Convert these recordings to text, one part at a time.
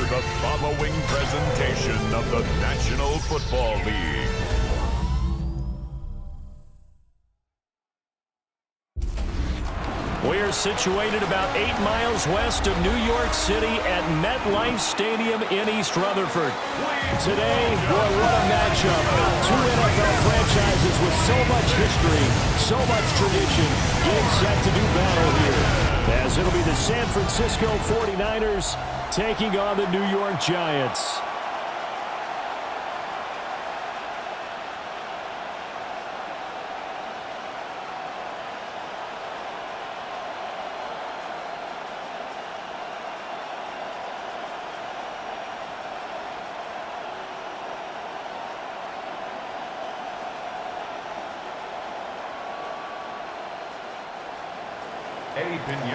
the following presentation of the National Football League. We're situated about 8 miles west of New York City at MetLife Stadium in East Rutherford. Today, boy, what a matchup. Two NFL franchises with so much history, so much tradition, getting set to do battle here. As it'll be the San Francisco 49ers taking on the New York Giants.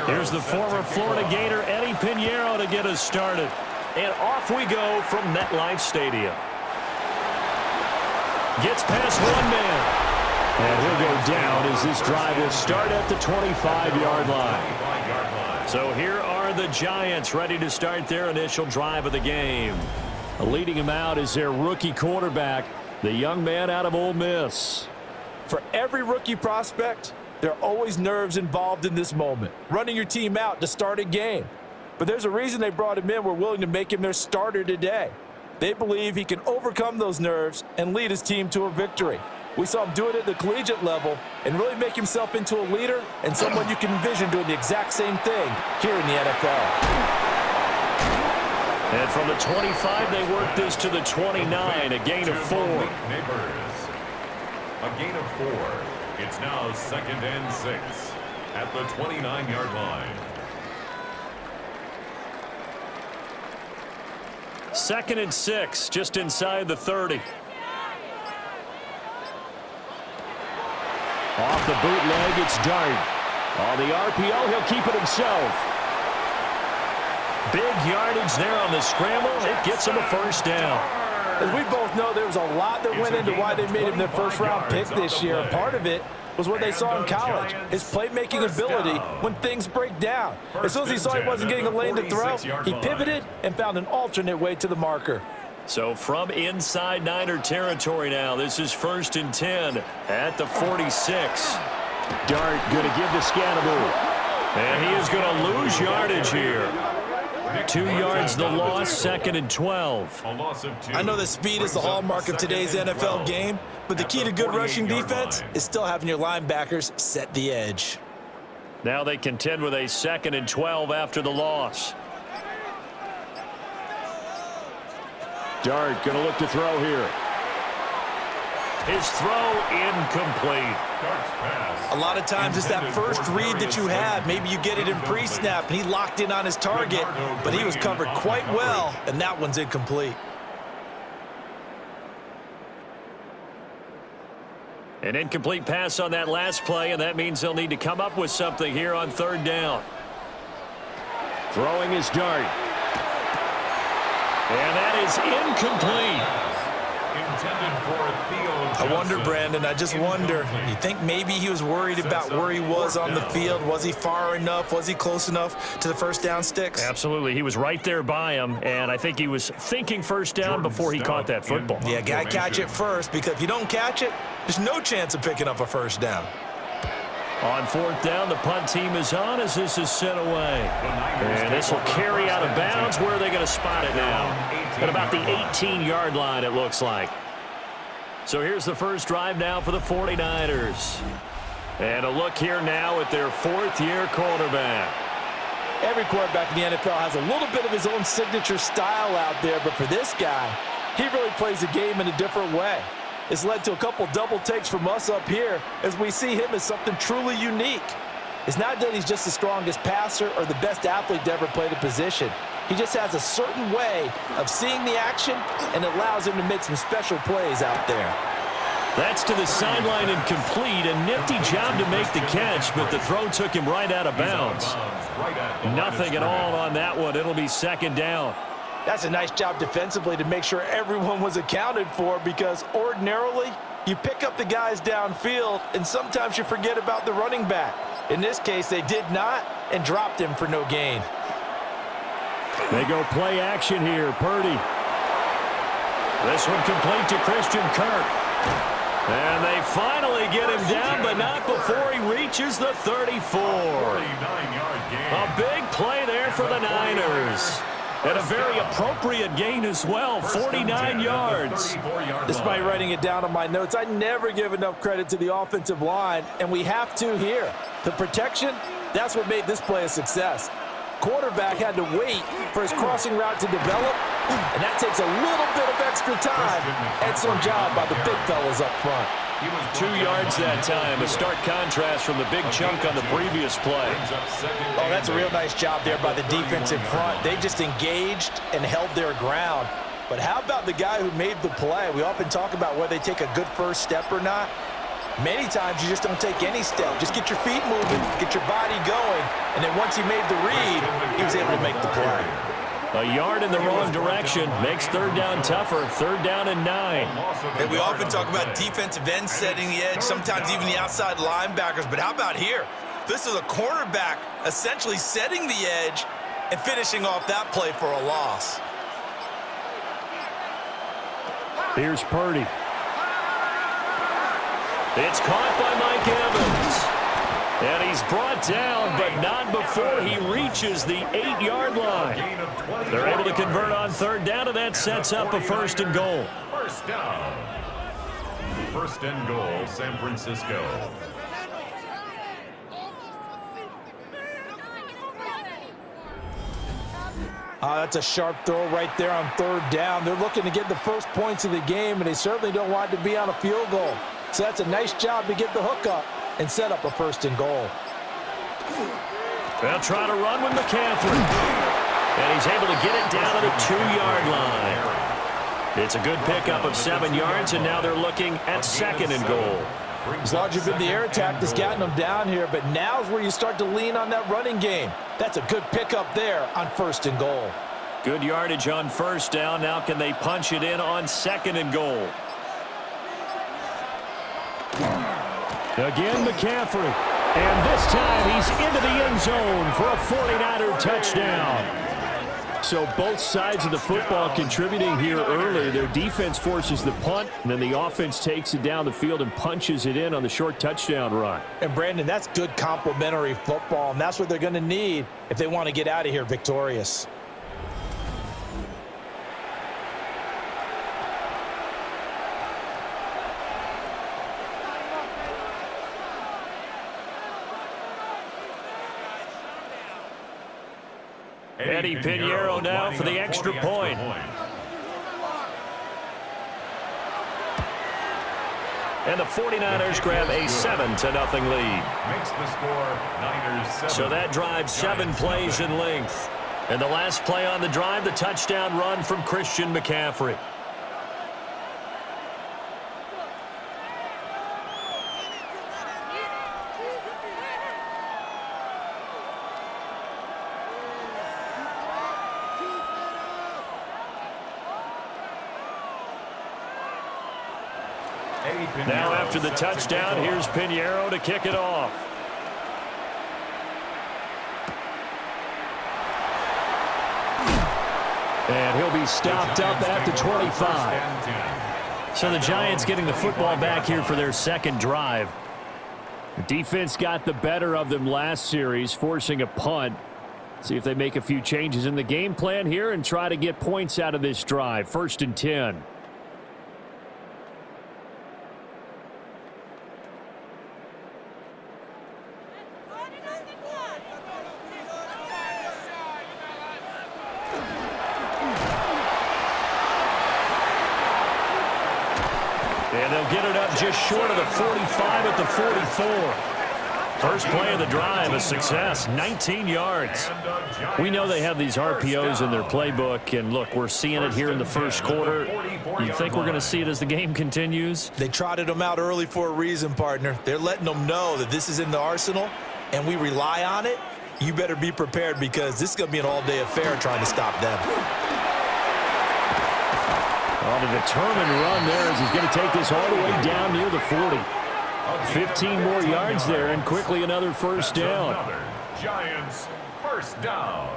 Here's the former Florida Gator, Eddie Pinheiro, to get us started. And off we go from MetLife Stadium. Gets past one man. And he'll go down as this drive will start at the 25-yard line. So here are the Giants ready to start their initial drive of the game. Leading him out is their rookie quarterback, the young man out of Ole Miss. For every rookie prospect, there are always nerves involved in this moment, running your team out to start a game. But there's a reason they brought him in. We're willing to make him their starter today. They believe he can overcome those nerves and lead his team to a victory. We saw him do it at the collegiate level and really make himself into a leader and someone you can envision doing the exact same thing here in the NFL. And from the 25, they work this to the 29, a gain of 4. A gain of 4. It's now 2nd and 6 at the 29-yard line. 2nd and 6, just inside the 30. Off the bootleg, it's Dart. On the RPO, he'll keep it himself. Big yardage there on the scramble. It gets him a first down. As we both know, there was a lot that went into why they made him their first-round pick this year. Part of it was what they saw in college, his playmaking ability when things break down. As soon as he saw he wasn't getting a lane to throw, he pivoted and found an alternate way to the marker. So from inside Niner territory now, this is 1st and 10 at the 46. Dart going to give to Scannable. And he is going to lose yardage here. 2 yards the loss, 2nd and 12. I know that speed is the hallmark of today's NFL game, but the key to good rushing defense is still having your linebackers set the edge. Now they contend with a 2nd and 12 after the loss. Dart going to look to throw here. His throw incomplete. A lot of times it's that first read that you have. Maybe you get it in pre-snap, and he locked in on his target, but he was covered quite well, and that one's incomplete. An incomplete pass on that last play, and that means they'll need to come up with something here on 3rd down. Throwing his Dart. And that is incomplete. I wonder, Brandon, I just wonder, you think maybe he was worried about where he was on the field? Was he far enough? Was he close enough to the first down sticks? Absolutely. He was right there by him, and I think he was thinking first down before he caught that football. Yeah, got to catch it first, because if you don't catch it, there's no chance of picking up a first down. On 4th down, the punt team is on as this is sent away. And this will carry out of bounds. Where are they going to spot it now? At about the 18-yard line, it looks like. So here's the first drive now for the 49ers. And a look here now at their 4th-year quarterback. Every quarterback in the NFL has a little bit of his own signature style out there, but for this guy, he really plays the game in a different way. It's led to a couple double takes from us up here as we see him as something truly unique. It's not that he's just the strongest passer or the best athlete to ever play the position. He just has a certain way of seeing the action, and it allows him to make some special plays out there. That's to the sideline and complete. A nifty job to make the catch, but the throw took him right out of bounds. Nothing at all on that one. It'll be 2nd down. That's a nice job defensively to make sure everyone was accounted for, because ordinarily you pick up the guys downfield and sometimes you forget about the running back. In this case, they did not and dropped him for no gain. They go play action here. Purdy. This one complete to Christian Kirk. And they finally get him down, but not before he reaches the 34. A big play there for the Niners. And a very appropriate gain as well, 49 yards. Despite writing it down on my notes, I never give enough credit to the offensive line, and we have to here. The protection, that's what made this play a success. Quarterback had to wait for his crossing route to develop, and that takes a little bit of extra time. Excellent job by the big fellas up front. 2 yards that time, a stark contrast from the big chunk on the previous play. Oh, that's a real nice job there by the defensive front. They just engaged and held their ground. But how about the guy who made the play? We often talk about whether they take a good first step or not. Many times you just don't take any step. Just get your feet moving, get your body going, and then once he made the read, he was able to make the play. A yard in the wrong direction makes third down tougher. 3rd down and 9. And we often talk about defensive ends setting the edge, sometimes even the outside linebackers. But how about here? This is a cornerback essentially setting the edge and finishing off that play for a loss. Here's Purdy. It's caught by Mike Evans. And he's brought down, but not before he reaches the 8-yard line. They're able to convert on 3rd down, and that sets up a 1st and goal. 1st down. 1st and goal, San Francisco. That's a sharp throw right there on 3rd down. They're looking to get the first points of the game, and they certainly don't want it to be on a field goal. So that's a nice job to get the hook up and set up a 1st and goal. They'll try to run with McCaffrey. And he's able to get it down to the 2-yard line. It's a good pickup of 7 yards, and now they're looking at 2nd and goal. It's largely been the air attack that's gotten them down here, but now's where you start to lean on that running game. That's a good pickup there on 1st and goal. Good yardage on 1st down. Now can they punch it in on 2nd and goal? Again, McCaffrey. And this time he's into the end zone for a 49er touchdown. So both sides of the football contributing here early. Their defense forces the punt, and then the offense takes it down the field and punches it in on the short touchdown run. And, Brandon, that's good complementary football, and that's what they're going to need if they want to get out of here victorious. Eddie Pinheiro now for the extra point. And the 49ers grab a 7-0 lead. Makes the score Niners 7. So that drive 7 plays in length. And the last play on the drive, the touchdown run from Christian McCaffrey. Now after the touchdown, here's Pinheiro to kick it off. And he'll be stopped up at the 25. So the Giants getting the football back here for their 2nd drive. The defense got the better of them last series, forcing a punt. See if they make a few changes in the game plan here and try to get points out of this drive. 1st and 10. And they'll get it up just short of the 45 at the 44. First play of the drive, a success, 19 yards. We know they have these RPOs in their playbook, and look, we're seeing it here in the first quarter. You think we're going to see it as the game continues? They trotted them out early for a reason, partner. They're letting them know that this is in the arsenal, and we rely on it. You better be prepared because this is going to be an all-day affair trying to stop them. On a determined run there as he's going to take this all the way down near the 40. 15 more yards there, and quickly another 1st down. Giants 1st down.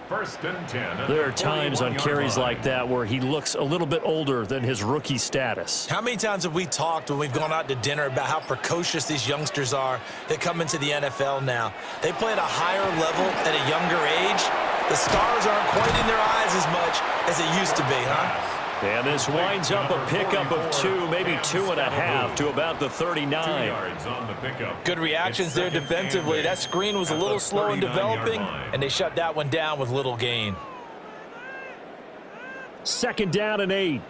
First and 10. There are times on carries like that where he looks a little bit older than his rookie status. How many times have we talked when we've gone out to dinner about how precocious these youngsters are that come into the NFL now? They play at a higher level at a younger age. The stars aren't quite in their eyes as much as it used to be, huh? And this winds up a pickup of 2, maybe 2.5 to about the 39. 2 yards on the pickup. Good reactions there defensively. That screen was a little slow in developing, and they shut that one down with little gain. Second down and 8.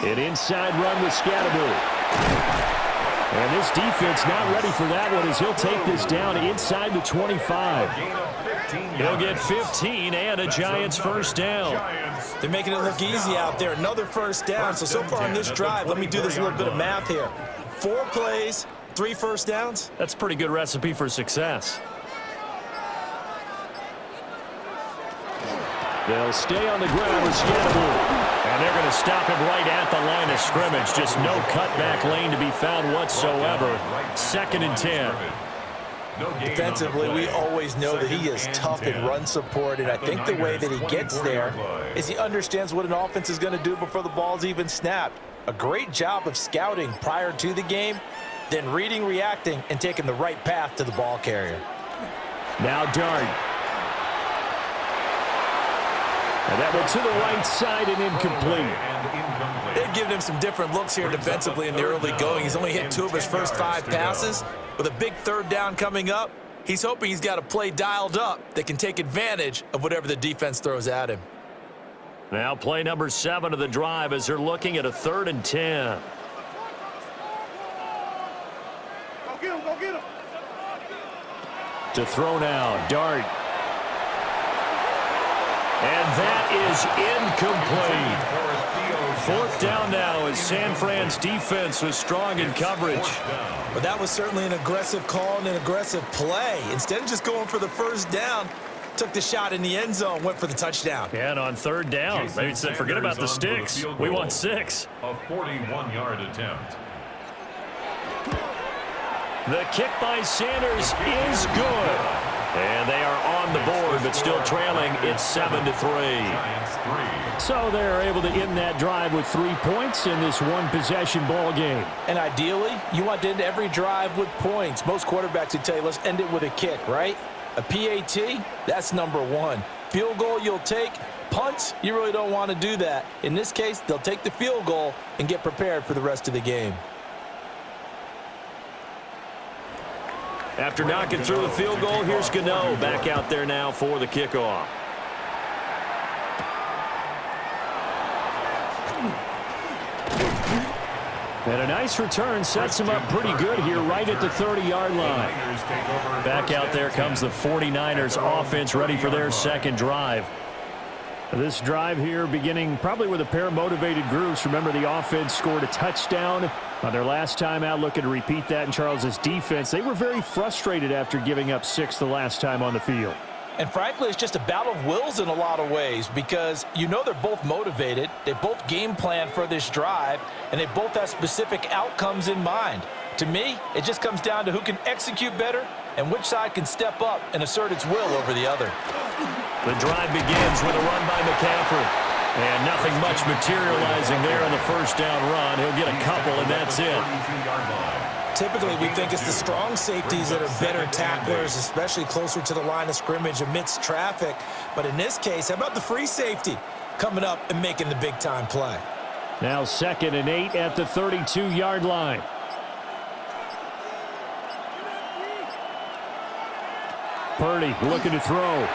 An inside run with Scatterbury. And this defense not ready for that one as he'll take this down inside the 25. He'll get 15 and a Giants first down. They're making it look easy out there. Another first down. So far on this drive, let me do this little bit of math here. 4 plays, 3 first downs. That's a pretty good recipe for success. They'll stay on the ground with Scatterbury. And they're going to stop him right at the line of scrimmage. Just no cutback lane to be found whatsoever. Second and 10. Defensively, we always know that he is tough in run support, and I think the way that he gets there is he understands what an offense is going to do before the ball's even snapped. A great job of scouting prior to the game, then reading, reacting, and taking the right path to the ball carrier. Now Dart. And that went to the right side and incomplete. They've given him some different looks here defensively in the early going. He's only hit 2 of his first 5 passes. With a big third down coming up, he's hoping he's got a play dialed up that can take advantage of whatever the defense throws at him. Now play number 7 of the drive as they're looking at a 3rd and 10. Go get him, go get him. To throw now, Dart. And that is incomplete. 4th down now as San Fran's defense was strong in coverage. But that was certainly an aggressive call and an aggressive play. Instead of just going for the first down, took the shot in the end zone, went for the touchdown. And on 3rd down, they said forget about the sticks. We want 6. A 41-yard attempt. The kick by Sanders is good. And they are on the board, but still trailing. It's 7-3. So they're able to end that drive with 3 points in this one-possession ball game. And ideally, you want to end every drive with points. Most quarterbacks would tell you, let's end it with a kick, right? A PAT, that's number 1. Field goal you'll take. Punts, you really don't want to do that. In this case, they'll take the field goal and get prepared for the rest of the game. After knocking through the field goal, here's Gano back out there now for the kickoff. And a nice return sets him up pretty good here right at the 30-yard line. Back out there comes the 49ers offense ready for their second drive. This drive here beginning probably with a pair of motivated groups. Remember, the offense scored a touchdown on their last time out, looking to repeat that in Charles's defense. They were very frustrated after giving up 6 the last time on the field. And frankly, it's just a battle of wills in a lot of ways because you know they're both motivated, they both game plan for this drive, and they both have specific outcomes in mind. To me, it just comes down to who can execute better and which side can step up and assert its will over the other. The drive begins with a run by McCaffrey. And nothing much materializing there on the first down run. He'll get a couple, and that's it. Typically, we think it's the strong safeties that are better tacklers, especially closer to the line of scrimmage amidst traffic. But in this case, how about the free safety coming up and making the big-time play? Now 2nd and 8 at the 32-yard line. Purdy looking to throw.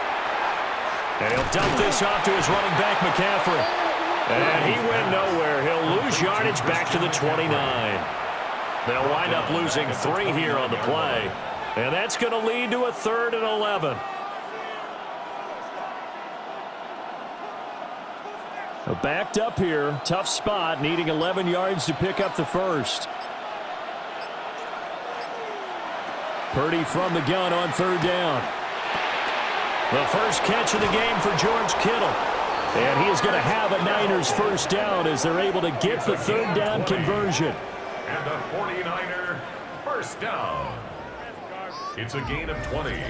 And he'll dump this off to his running back, McCaffrey. And he went nowhere. He'll lose yardage back to the 29. They'll wind up losing 3 here on the play. And that's going to lead to a 3rd and 11. Backed up here. Tough spot, needing 11 yards to pick up the first. Purdy from the gun on 3rd down. The first catch of the game for George Kittle. And he is going to have a Niners first down as they're able to get the 3rd down conversion. And a 49er first down. It's a gain of 20.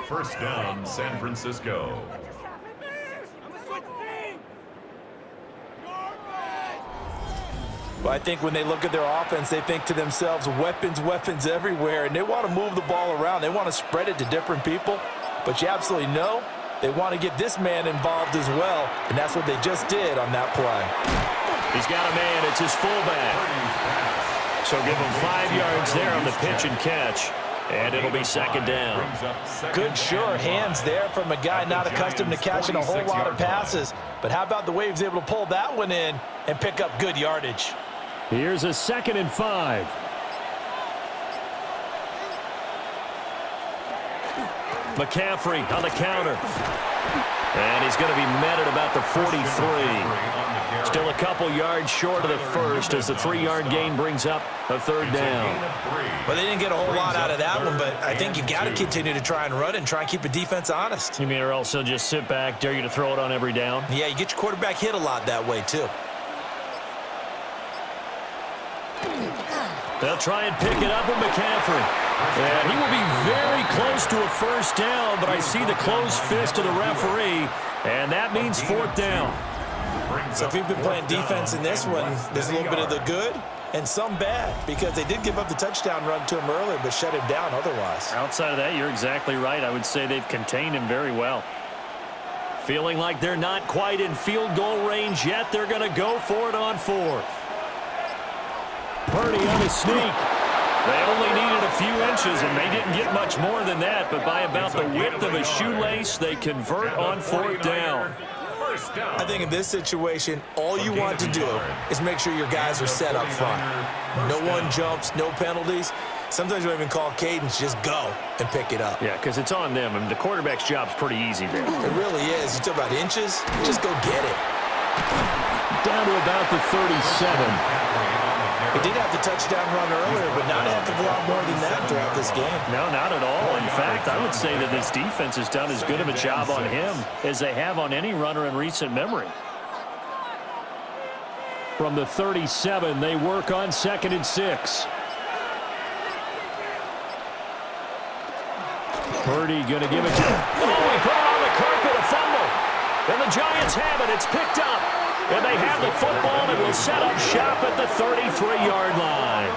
First down, San Francisco. Well, I think when they look at their offense, they think to themselves, weapons, weapons everywhere, and they want to move the ball around. They want to spread it to different people, but you absolutely know they want to get this man involved as well, and that's what they just did on that play. He's got a man. It's his fullback. So give him 5 yards there on the pitch and catch, and it'll be second down. Good, sure hands there from a guy not accustomed to catching a whole lot of passes, but how about the way he was able to pull that one in and pick up good yardage? Here's a 2nd and 5. McCaffrey on the counter. And he's going to be met at about the 43. Still a couple yards short of the first as the 3-yard gain brings up a third down. Well, they didn't get a whole lot out of that one, but I think you've got to continue to try and run and try and keep the defense honest. You mean or else they'll just sit back, dare you to throw it on every down? Yeah, you get your quarterback hit a lot that way, too. They'll try and pick it up with McCaffrey. And he will be very close to a first down, but I see the closed fist of the referee, and that means 4th down. So if you've been playing defense in this one, there's a little bit of the good and some bad, because they did give up the touchdown run to him earlier, but shut him down otherwise. Outside of that, you're exactly right. I would say they've contained him very well. Feeling like they're not quite in field goal range yet, they're going to go for it on 4th. Purdy on his sneak. They only needed a few inches, and they didn't get much more than that, but by about the width of a shoelace, they convert on 4th down. I think in this situation, all you want to do is make sure your guys are set up front. No one jumps, no penalties. Sometimes you don't even call cadence, just go and pick it up. Yeah, because it's on them, and the quarterback's job's pretty easy there. It really is. You talk about inches, just go get it. Down to about the 37. He did have the touchdown run earlier, but not a heck of a lot more than that throughout this game. No, not at all. In fact, I would say that this defense has done as good of a job on him as they have on any runner in recent memory. From the 37, they work on 2nd and 6. Purdy going to give it to him. Oh, he put it on the carpet, a fumble. And the Giants have it. It's picked up. And they have the football and will set up shop at the 33-yard line.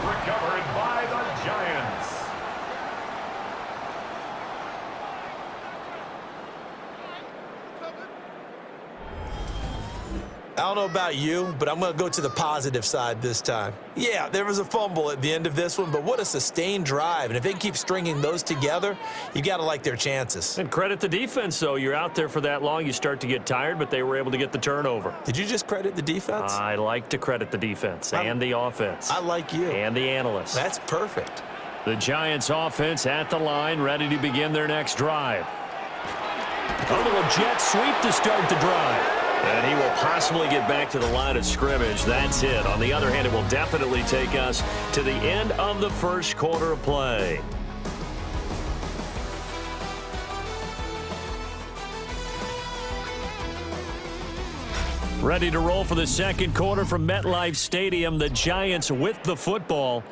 Recovered by the Giants. I don't know about you, but I'm going to go to the positive side this time. Yeah, there was a fumble at the end of this one, but what a sustained drive. And if they keep stringing those together, you got to like their chances. And credit the defense, though. You're out there for that long, you start to get tired, but they were able to get the turnover. Did you just credit the defense? I like to credit the defense and the offense. I like you. And the analysts. That's perfect. The Giants offense at the line, ready to begin their next drive. A little jet sweep to start the drive. And he will possibly get back to the line of scrimmage. That's it. On the other hand, it will definitely take us to the end of the first quarter of play. Ready to roll for the second quarter from MetLife Stadium. The Giants with the football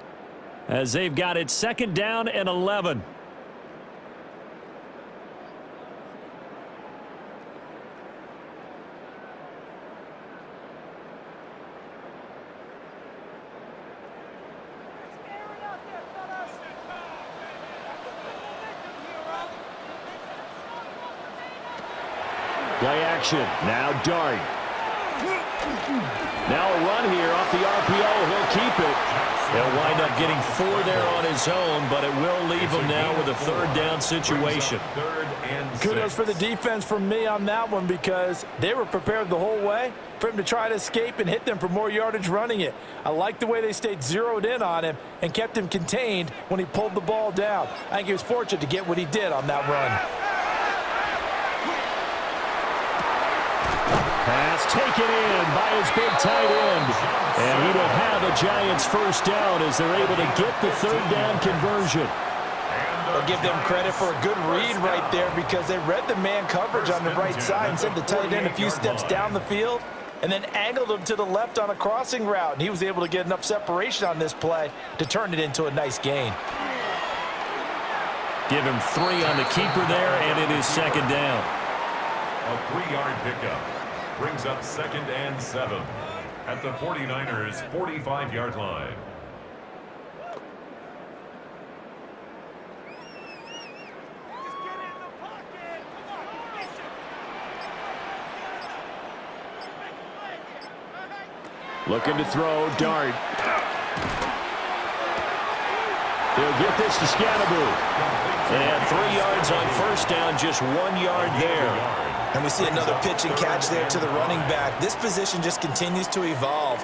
as they've got it 2nd down and 11. Play action. Now Dart. Now a run here off the RPO. He'll keep it. He'll wind up getting 4 there on his own, but it will leave him now with a 3rd down situation. Kudos for the defense from me on that one, because they were prepared the whole way for him to try to escape and hit them for more yardage running it. I like the way they stayed zeroed in on him and kept him contained when he pulled the ball down. I think he was fortunate to get what he did on that run. Pass taken in by his big tight end. And he will have a Giants first down as they're able to get the 3rd down conversion. I'll give them credit for a good read right there, because they read the man coverage on the right side and sent the tight end a few steps down the field and then angled him to the left on a crossing route, and he was able to get enough separation on this play to turn it into a nice gain. Give him 3 on the keeper there, and it is second down. A 3-yard pickup brings up 2nd and 7 at the 49ers' 45-yard line. Looking to throw, Dart. He'll get this to Scatterbo. And 3 yards on first down, just 1 yard there. And we see another pitch and catch there to the running back. This position just continues to evolve.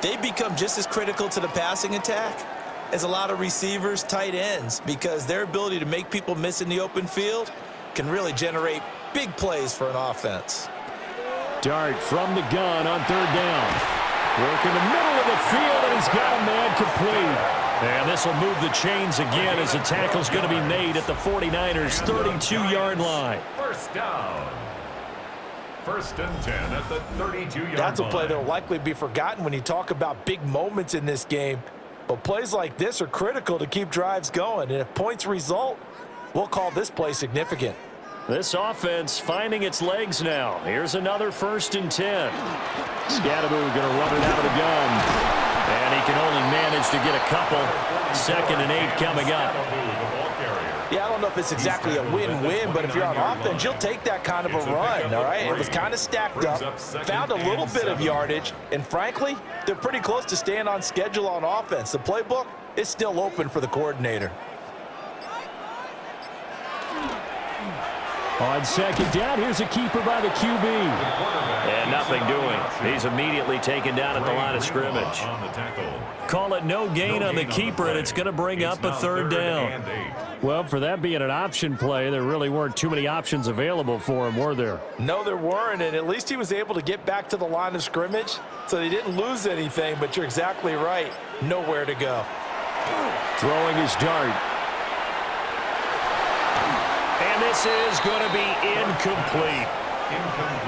They become just as critical to the passing attack as a lot of receivers, tight ends, because their ability to make people miss in the open field can really generate big plays for an offense. Dart from the gun on 3rd down. Work in the middle of the field, and he's got a man complete. And this will move the chains again as the tackle's going to be made at the 49ers' 32-yard line. First down. 1st and 10 at the 32-yard line. That's a play that will likely be forgotten when you talk about big moments in this game. But plays like this are critical to keep drives going. And if points result, we'll call this play significant. This offense finding its legs now. Here's another 1st and 10. Scatterbo going to run it out of the gun. And he can only manage to get a couple. 2nd and 8 coming up. Yeah, I don't know if it's exactly a win-win, but if you're on offense, you'll take that kind of a run, all right? It was kind of stacked up, found a little bit of yardage, and frankly, they're pretty close to staying on schedule on offense. The playbook is still open for the coordinator. On 2nd down, here's a keeper by the QB. And nothing doing. He's immediately taken down at the line of scrimmage. Call it no gain on the keeper, and it's going to bring up a 3rd down. Well, for that being an option play, there really weren't too many options available for him, were there? No, there weren't, and at least he was able to get back to the line of scrimmage, so they didn't lose anything, but you're exactly right. Nowhere to go. Throwing his Dart. And this is going to be incomplete.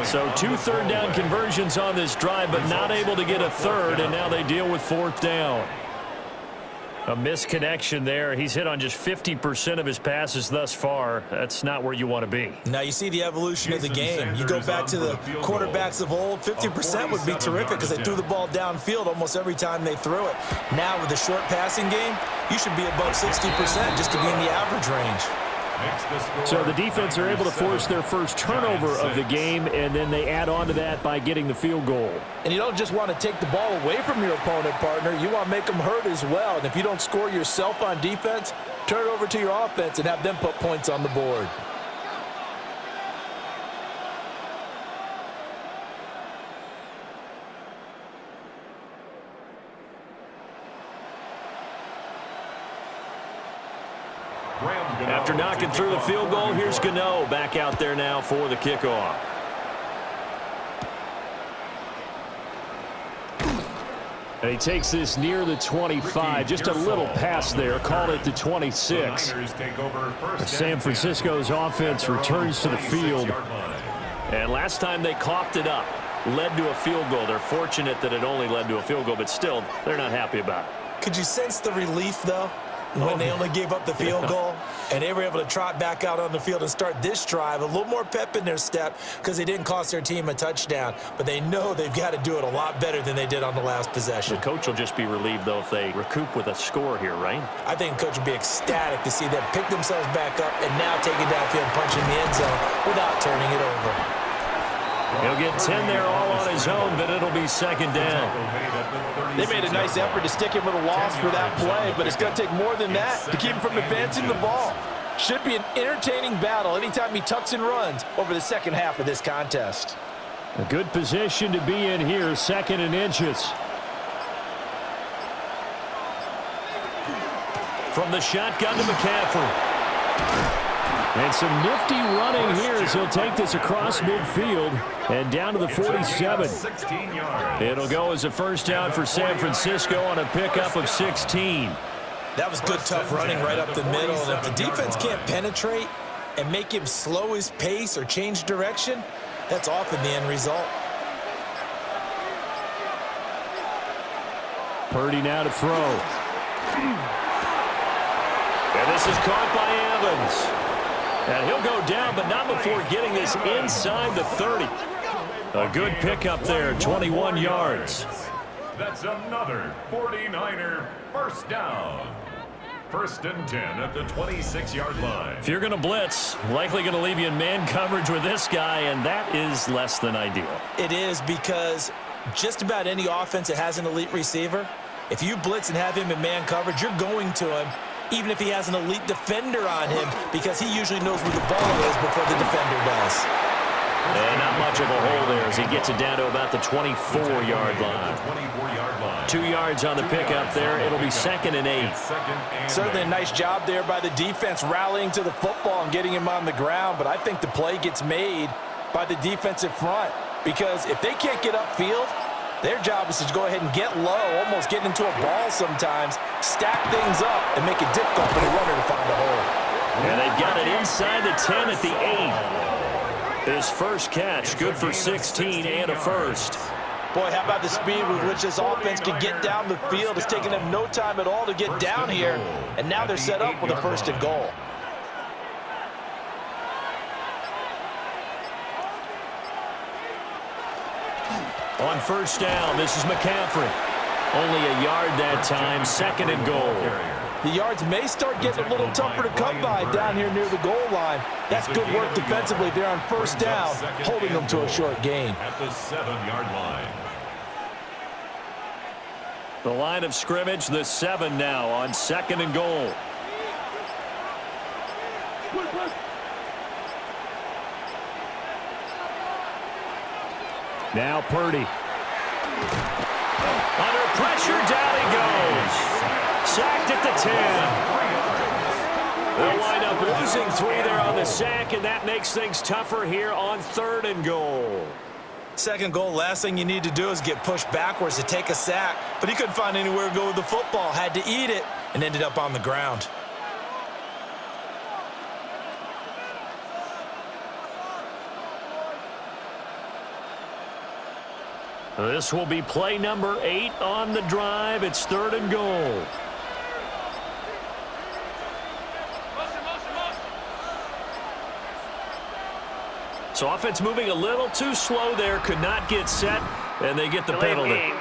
So 2 3rd down conversions on this drive, but not able to get a 3rd, and now they deal with 4th down. A misconnection there. He's hit on just 50% of his passes thus far. That's not where you want to be. Now you see the evolution of the game. You go back to the quarterbacks of old, 50% would be terrific because they threw the ball downfield almost every time they threw it. Now with the short passing game, you should be above 60% just to be in the average range. So the defense are able to force their first turnover of the game, and then they add on to that by getting the field goal. And you don't just want to take the ball away from your opponent, partner. You want to make them hurt as well. And if you don't score yourself on defense, turn it over to your offense and have them put points on the board. After knocking through the field goal, here's Gano back out there now for the kickoff. And he takes this near the 25, just a little pass there, called it the 26. San Francisco's offense returns to the field. And last time they coughed it up, led to a field goal. They're fortunate that it only led to a field goal, but still, they're not happy about it. Could you sense the relief, though, when they only gave up the field goal and they were able to trot back out on the field and start this drive? A little more pep in their step because they didn't cost their team a touchdown, but they know they've got to do it a lot better than they did on the last possession. The coach will just be relieved, though, if they recoup with a score here, right? I think the coach would be ecstatic to see them pick themselves back up and now take it downfield and punch in the end zone without turning it over. He'll get 10 there all on his own, but it'll be second down. They made a nice effort to stick him with a loss for that play, but it's going to take more than that to keep him from advancing the ball. Should be an entertaining battle anytime he tucks and runs over the second half of this contest. A good position to be in here, 2nd and inches. From the shotgun to McCaffrey. And some nifty running here as he'll take this across midfield and down to the 47. It'll go as a first down for San Francisco on a pickup of 16. That was good, tough running right up the middle. And if the defense can't penetrate and make him slow his pace or change direction, that's often the end result. Purdy now to throw. And this is caught by Evans. And he'll go down, but not before getting this inside the 30. A good pickup there, 21 yards. That's another 49er first down. 1st and 10 at the 26-yard line. If you're going to blitz, likely going to leave you in man coverage with this guy, and that is less than ideal. It is, because just about any offense that has an elite receiver, if you blitz and have him in man coverage, you're going to him, even if he has an elite defender on him, because he usually knows where the ball is before the defender does. And not much of a hole there as he gets it down to about the 24-yard line. 2 yards on the pickup there. It'll be 2nd and 8. Certainly a nice job there by the defense rallying to the football and getting him on the ground, but I think the play gets made by the defensive front, because if they can't get upfield, their job is to go ahead and get low, almost get into a ball sometimes, stack things up, and make it difficult for the runner to find a hole. And they've got it inside the 10 at the 8. His first catch, good for 16 and a first. Boy, how about the speed with which this offense can get down the field? It's taken them no time at all to get down here, and now they're set up with a 1st and goal. On 1st down, this is McCaffrey. Only a yard that time, 2nd and goal. The yards may start getting a little tougher to come by down here near the goal line. That's good work defensively there on 1st down, holding them to a short gain. At the 7-yard line. The line of scrimmage, the 7 now on 2nd and goal. Now Purdy. Under pressure, down he goes. Sacked at the 10. They'll wind up losing 3 there on the sack, and that makes things tougher here on 3rd and goal. 2nd goal, last thing you need to do is get pushed backwards to take a sack, but he couldn't find anywhere to go with the football, had to eat it, and ended up on the ground. This will be play number 8 on the drive. It's 3rd and goal. So offense moving a little too slow there, could not get set, and they get the penalty.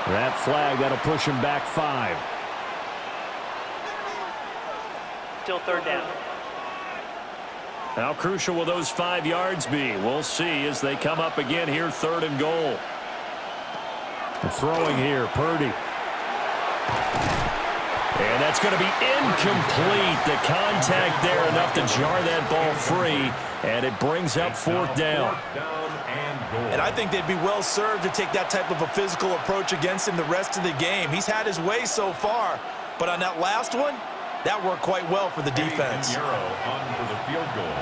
That flag, that'll push him back 5. Still 3rd down. How crucial will those 5 yards be? We'll see as they come up again here, 3rd and goal. Throwing here, Purdy. And that's going to be incomplete. The contact there enough to jar that ball free, and it brings up 4th down. And I think they'd be well served to take that type of a physical approach against him the rest of the game. He's had his way so far, but on that last one, that worked quite well for the defense. On for the field goal.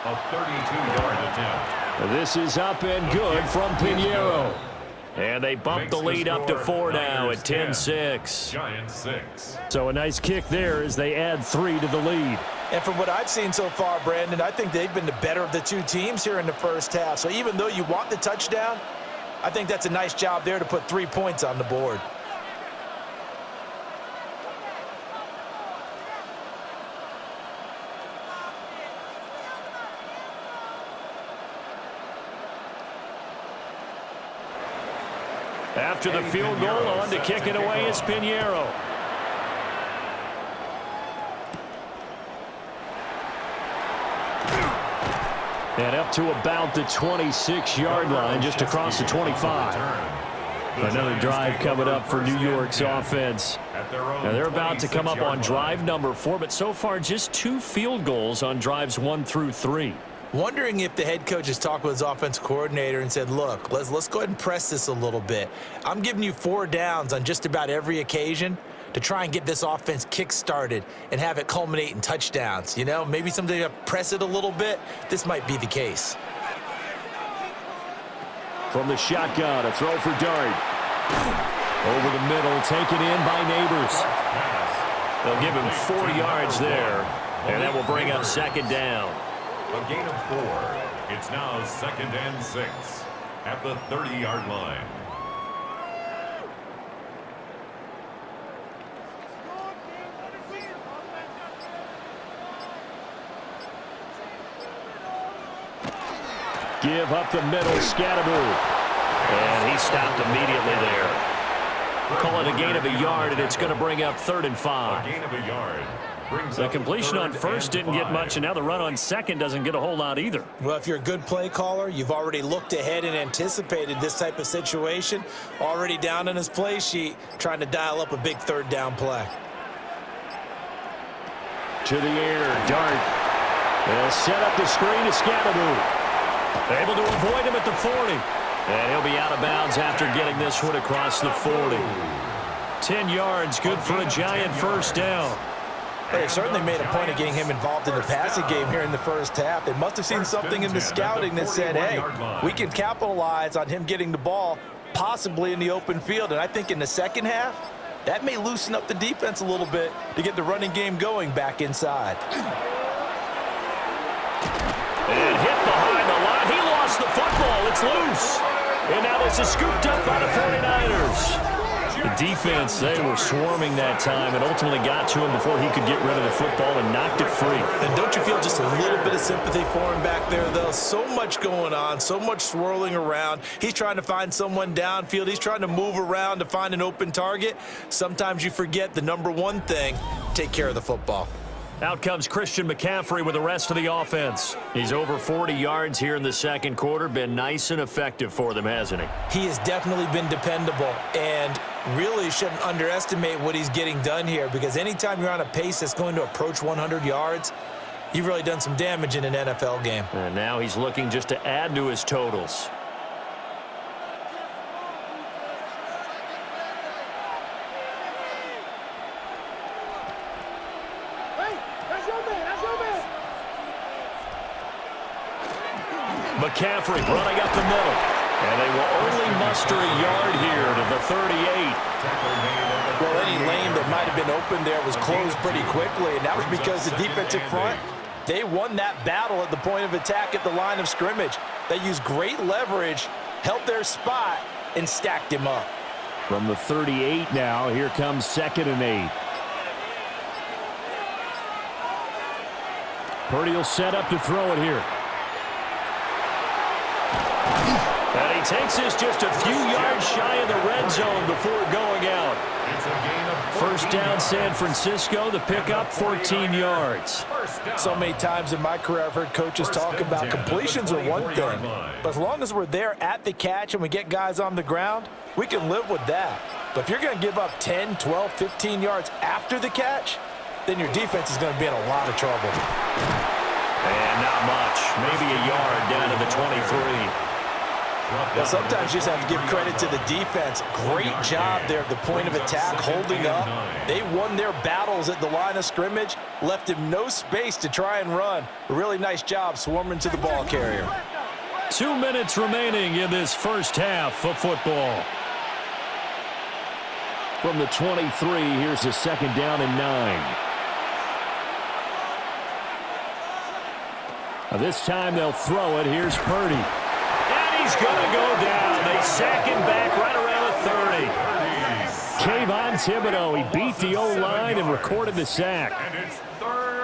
A 32-yard attempt. This is up and good from Pinheiro. And they bump the lead up to 4 now at 10-6. Giants 6. So a nice kick there as they add 3 to the lead. And from what I've seen so far, Brandon, I think they've been the better of the 2 teams here in the first half. So even though you want the touchdown, I think that's a nice job there to put 3 points on the board. After the field goal, on to kick it away is Pinheiro. And up to about the 26-yard line, just across the 25. Another drive coming up for New York's offense. Now they're about to come up on drive number 4, but so far just 2 field goals on drives 1 through 3. Wondering if the head coach has talked with his offensive coordinator and said, look, let's go ahead and press this a little bit. I'm giving you 4 downs on just about every occasion to try and get this offense kick-started and have it culminate in touchdowns. You know, maybe someday to press it a little bit. This might be the case. From the shotgun, a throw for Dart. Over the middle, taken in by Neighbors. They'll give him 4 yards there, and that will bring up 2nd down. A gain of 4. It's now 2nd and 6 at the 30-yard line. Give up the middle, Scatteroo. And he stopped immediately there. Call it a gain of a yard, and it's going to bring up 3rd and 5. A gain of a yard. The completion on first didn't get much, and now the run on second doesn't get a whole lot either. Well, if you're a good play caller, you've already looked ahead and anticipated this type of situation. Already down in his play sheet, trying to dial up a big 3rd down play. To the air, Dart. They'll set up the screen to Scatteroo. Able to avoid him at the 40. And he'll be out of bounds after getting this one across the 40. 10 yards, good for a giant first down. They certainly made a point of getting him involved in the passing game here in the first half. They must have seen something in the scouting that said, hey, we can capitalize on him getting the ball possibly in the open field. And I think in the second half, that may loosen up the defense a little bit to get the running game going back inside. And hit behind the line. He lost the football. It's loose. And now this is scooped up by the 49ers. The defense, they were swarming that time and ultimately got to him before he could get rid of the football and knocked it free. And don't you feel just a little bit of sympathy for him back there, though? So much going on, so much swirling around. He's trying to find someone downfield. He's trying to move around to find an open target. Sometimes you forget the number one thing, take care of the football. Out comes Christian McCaffrey with the rest of the offense. He's over 40 yards here in the second quarter. Been nice and effective for them, hasn't he? He has definitely been dependable and really shouldn't underestimate what he's getting done here, because anytime you're on a pace that's going to approach 100 yards, you've really done some damage in an NFL game. And now he's looking just to add to his totals. McCaffrey running up the middle. And they will only muster a yard here to the 38. Well, any lane that might have been open there was closed pretty quickly, and that was because the defensive front, they won that battle at the point of attack at the line of scrimmage. They used great leverage, held their spot, and stacked him up. From the 38 now, here comes 2nd and 8. Purdy will set up to throw it here. And he takes this just a few yards shy of the red zone before going out. First down, San Francisco. The pickup, 14 yards. So many times in my career I've heard coaches talk about completions are one thing, but as long as we're there at the catch and we get guys on the ground, we can live with that. But if you're going to give up 10, 12, 15 yards after the catch, then your defense is going to be in a lot of trouble. And not much. Maybe a yard down to the 23. Well, sometimes you just have to give credit to the defense. Great job there at the point of attack, holding up. They won their battles at the line of scrimmage, left him no space to try and run. A really nice job swarming to the ball carrier. 2 minutes remaining in this first half of football. From the 23, here's a 2nd down and 9. Now this time they'll throw it. Here's Purdy. He's going to go down. They sack him back right around the 30. Kayvon Thibodeau, he beat the O-line and recorded the sack.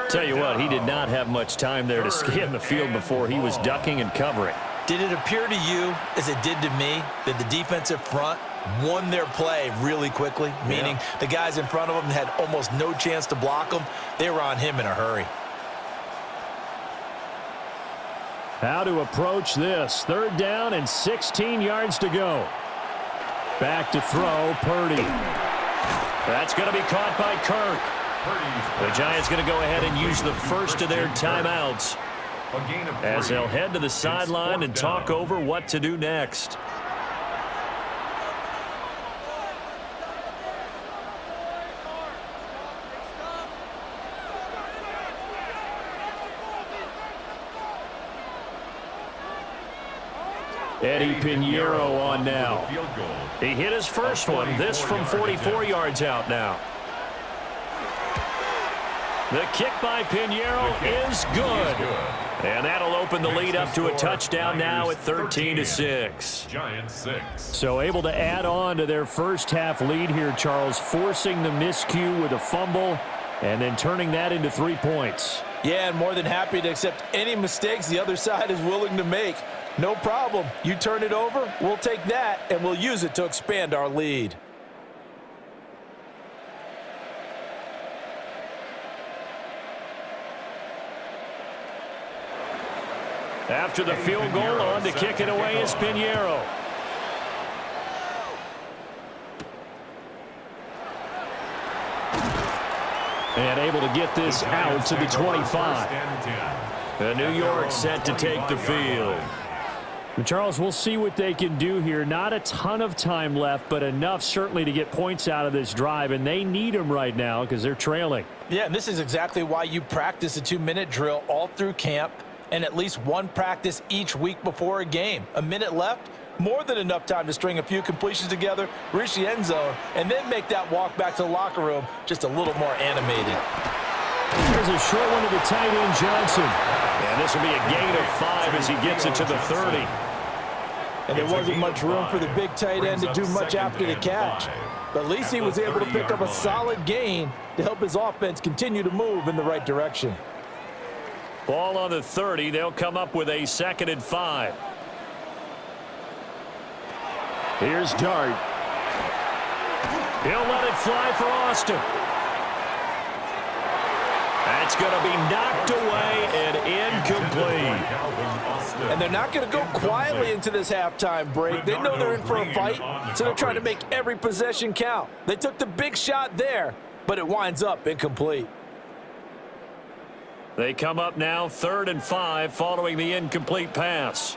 Tell you what, he did not have much time there to scan the field before he was ducking and covering. Did it appear to you, as it did to me, that the defensive front won their play really quickly? Meaning the guys in front of them had almost no chance to block him. They were on him in a hurry. How to approach this. 3rd down and 16 yards to go. Back to throw, Purdy. That's going to be caught by Kirk. The Giants going to go ahead and use the first of their timeouts as they'll head to the sideline and talk over what to do next. Eddie Pinheiro on now. He hit his first one. This from 44 yards out now. The kick by Pinheiro is good. And that'll open the lead up to a touchdown now at 13-6. Giants 6. So able to add on to their first half lead here, Charles, forcing the miscue with a fumble and then turning that into 3 points. Yeah, and more than happy to accept any mistakes the other side is willing to make. No problem. You turn it over, we'll take that, and we'll use it to expand our lead. After the field goal, on to kick it away is Pinheiro. And able to get this out to the 25. The New York set to take the field. And Charles, we'll see what they can do here. Not a ton of time left, but enough certainly to get points out of this drive, and they need them right now because they're trailing. Yeah, and this is exactly why you practice a 2-minute drill all through camp and at least one practice each week before a game. A minute left, more than enough time to string a few completions together, reach the end zone, and then make that walk back to the locker room just a little more animated. There's a short one to the tight end, Johnson. And this will be a gain of 5 as he gets it to the 30. And there wasn't much room for the big tight end to do much after the catch. But at least he was able to pick up a solid gain to help his offense continue to move in the right direction. Ball on the 30. They'll come up with a 2nd and 5. Here's Dart. He'll let it fly for Austin. That's going to be knocked away and incomplete. And they're not going to go quietly into this halftime break. They know they're in for a fight, so they're trying to make every possession count. They took the big shot there, but it winds up incomplete. They come up now 3rd and 5 following the incomplete pass.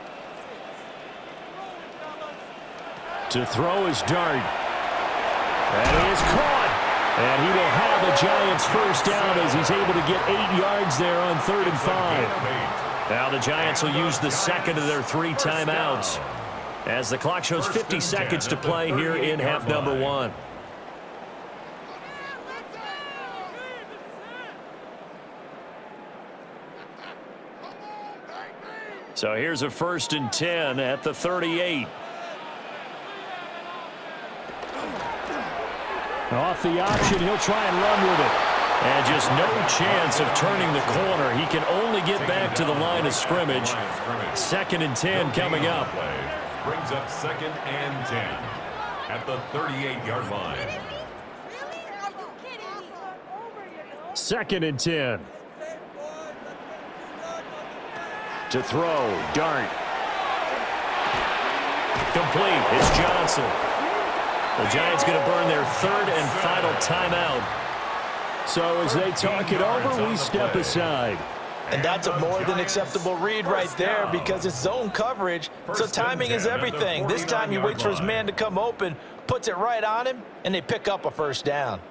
To throw is Dart. And he is caught. And he will have the Giants first down as he's able to get 8 yards there on 3rd and 5. Now the Giants will use the second of their 3 timeouts as the clock shows 50 seconds to play here in half number 1. So here's a 1st and 10 at the 38. Off the option, he'll try and run with it. And just no chance of turning the corner. He can only get back to the line of scrimmage. 2nd and 10 coming up. Brings up 2nd and 10 at the 38-yard line. 2nd and 10. To throw, Dart. Complete, it's Johnson. The Giants going to burn their 3rd and final timeout. So as they talk it over, we step aside. And that's a more than acceptable read right there because it's zone coverage, so timing is everything. This time he waits for his man to come open, puts it right on him, and they pick up a first down.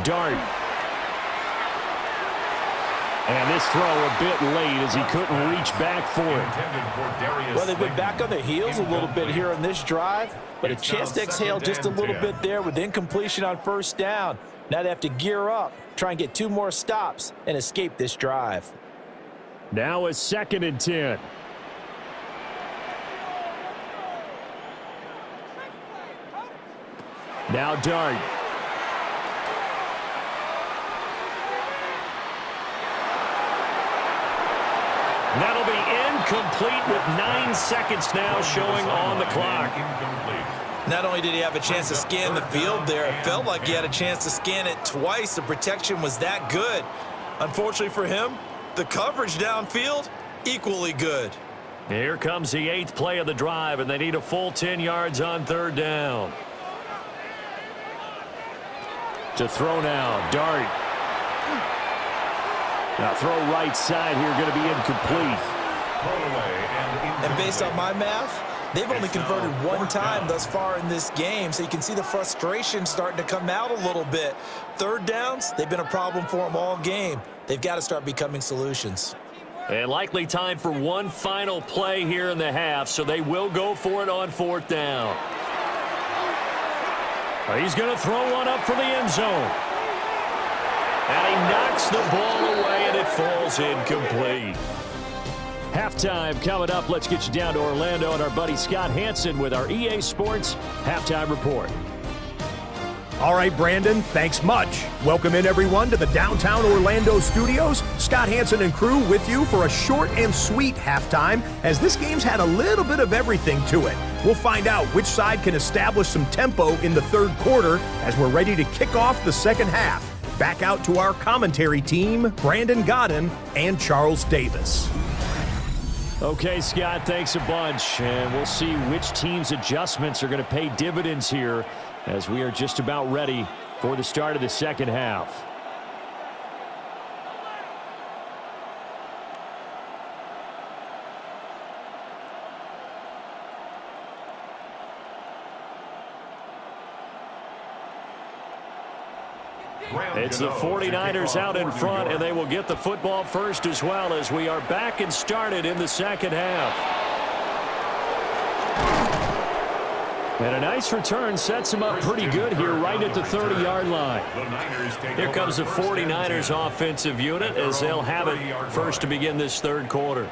Dart. And this throw a bit late as he couldn't reach back for it. Well, they've been back on their heels a little bit here on this drive, but a chance to exhale just a little bit there with incompletion on first down. Now they have to gear up, try and get 2 more stops, and escape this drive. Now a 2nd and 10. Now Dart. That'll be incomplete with 9 seconds now showing on the clock. Not only did he have a chance to scan the field there, it felt like he had a chance to scan it twice. The protection was that good. Unfortunately for him, the coverage downfield, equally good. Here comes the 8th play of the drive, and they need a full 10 yards on 3rd down. To throw now, Dart. Now throw right side here, going to be incomplete. And based on my math, they've only converted 1 time thus far in this game, so you can see the frustration starting to come out a little bit. 3rd downs, they've been a problem for them all game. They've got to start becoming solutions. And likely time for one final play here in the half, so they will go for it on 4th down. He's going to throw one up for the end zone. And he knocks the ball away, and it falls incomplete. Halftime coming up. Let's get you down to Orlando and our buddy Scott Hansen with our EA Sports Halftime Report. All right, Brandon, thanks much. Welcome in, everyone, to the downtown Orlando studios. Scott Hansen and crew with you for a short and sweet halftime, as this game's had a little bit of everything to it. We'll find out which side can establish some tempo in the third quarter as we're ready to kick off the second half. Back out to our commentary team, Brandon Godden and Charles Davis. Okay, Scott, thanks a bunch. And we'll see which team's adjustments are going to pay dividends here as we are just about ready for the start of the second half. It's the 49ers out in front, and they will get the football first as well as we are back and started in the second half. And a nice return sets him up pretty good here right at the 30-yard line. Here comes the 49ers offensive unit as they'll have it first to begin this third quarter.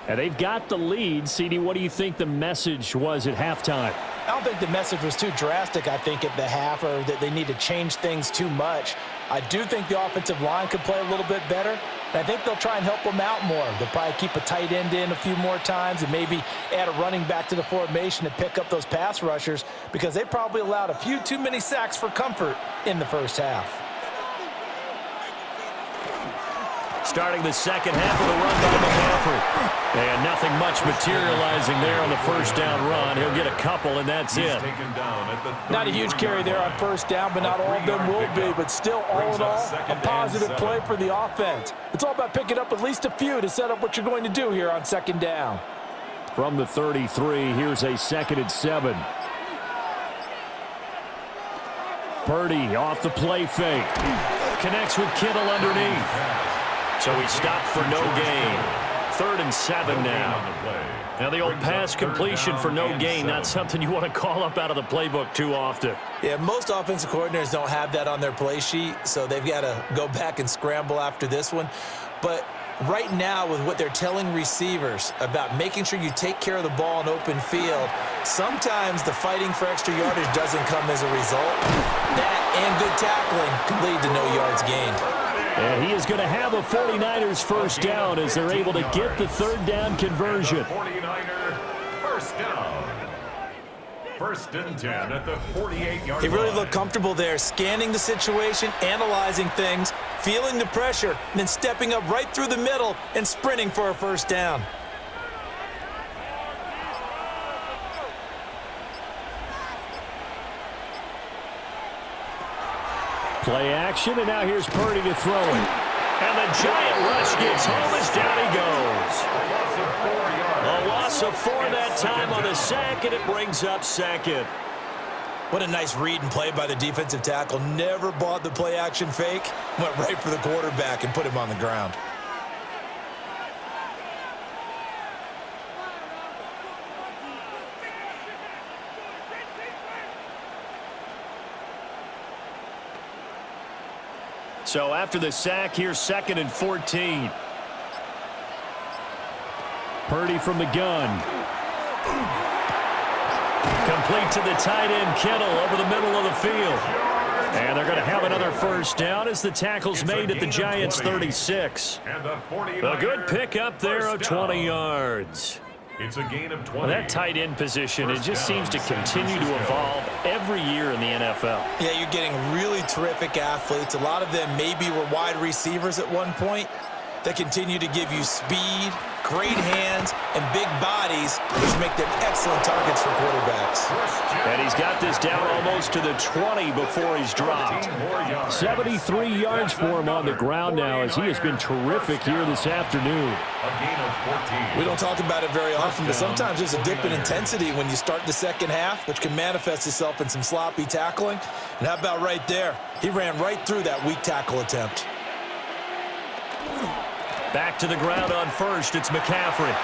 And they've got the lead. CD, what do you think the message was at halftime? I don't think the message was too drastic, I think, at the half, or that they need to change things too much. I do think the offensive line could play a little bit better, and I think they'll try and help them out more. They'll probably keep a tight end in a few more times and maybe add a running back to the formation to pick up those pass rushers, because they probably allowed a few too many sacks for comfort in the first half. Starting the second half of the run by McCaffrey. And nothing much materializing there on the first down run. He'll get a couple, and that's it. Not a huge carry there on first down, but not all of them will be. But still, all in all, a positive play for the offense. It's all about picking up at least a few to set up what you're going to do here on second down. From the 33, here's a 2nd and 7. Purdy off the play fake. Connects with Kittle underneath. So he stopped for no gain. 3rd and 7 now. Now the old pass completion for no gain, not something you want to call up out of the playbook too often. Yeah, most offensive coordinators don't have that on their play sheet, so they've got to go back and scramble after this one. But right now, with what they're telling receivers about making sure you take care of the ball in open field, sometimes the fighting for extra yardage doesn't come as a result. That and good tackling can lead to no yards gained. And he is going to have a 49ers first down as they're able to get the third down conversion. 49er first down. 1st and 10 at the 48-yard line. He really looked comfortable there, scanning the situation, analyzing things, feeling the pressure, and then stepping up right through the middle and sprinting for a first down. Play action, and now here's Purdy to throw it. And the giant rush gets home as down he goes. A loss of 4 that time on the sack, and it brings up 2nd. What a nice read and play by the defensive tackle. Never bought the play action fake. Went right for the quarterback and put him on the ground. So after the sack, here's 2nd and 14. Purdy from the gun. Complete to the tight end, Kittle, over the middle of the field. And they're going to have another first down as the tackle's made at the Giants' 36. A good pickup there of 20 yards. It's a gain of 20. Well, that tight end position, it just seems to continue to evolve every year in the NFL. Yeah, you're getting really terrific athletes. A lot of them maybe were wide receivers at one point. They continue to give you speed, great hands, and big bodies, which make them excellent targets for quarterbacks. And he's got this down almost to the 20 before he's dropped. 73 yards for him on the ground now as he has been terrific here this afternoon. A gain of 14. We don't talk about it very often, but sometimes there's a dip in intensity when you start the second half, which can manifest itself in some sloppy tackling. And how about right there? He ran right through that weak tackle attempt. Back to the ground on first. It's McCaffrey.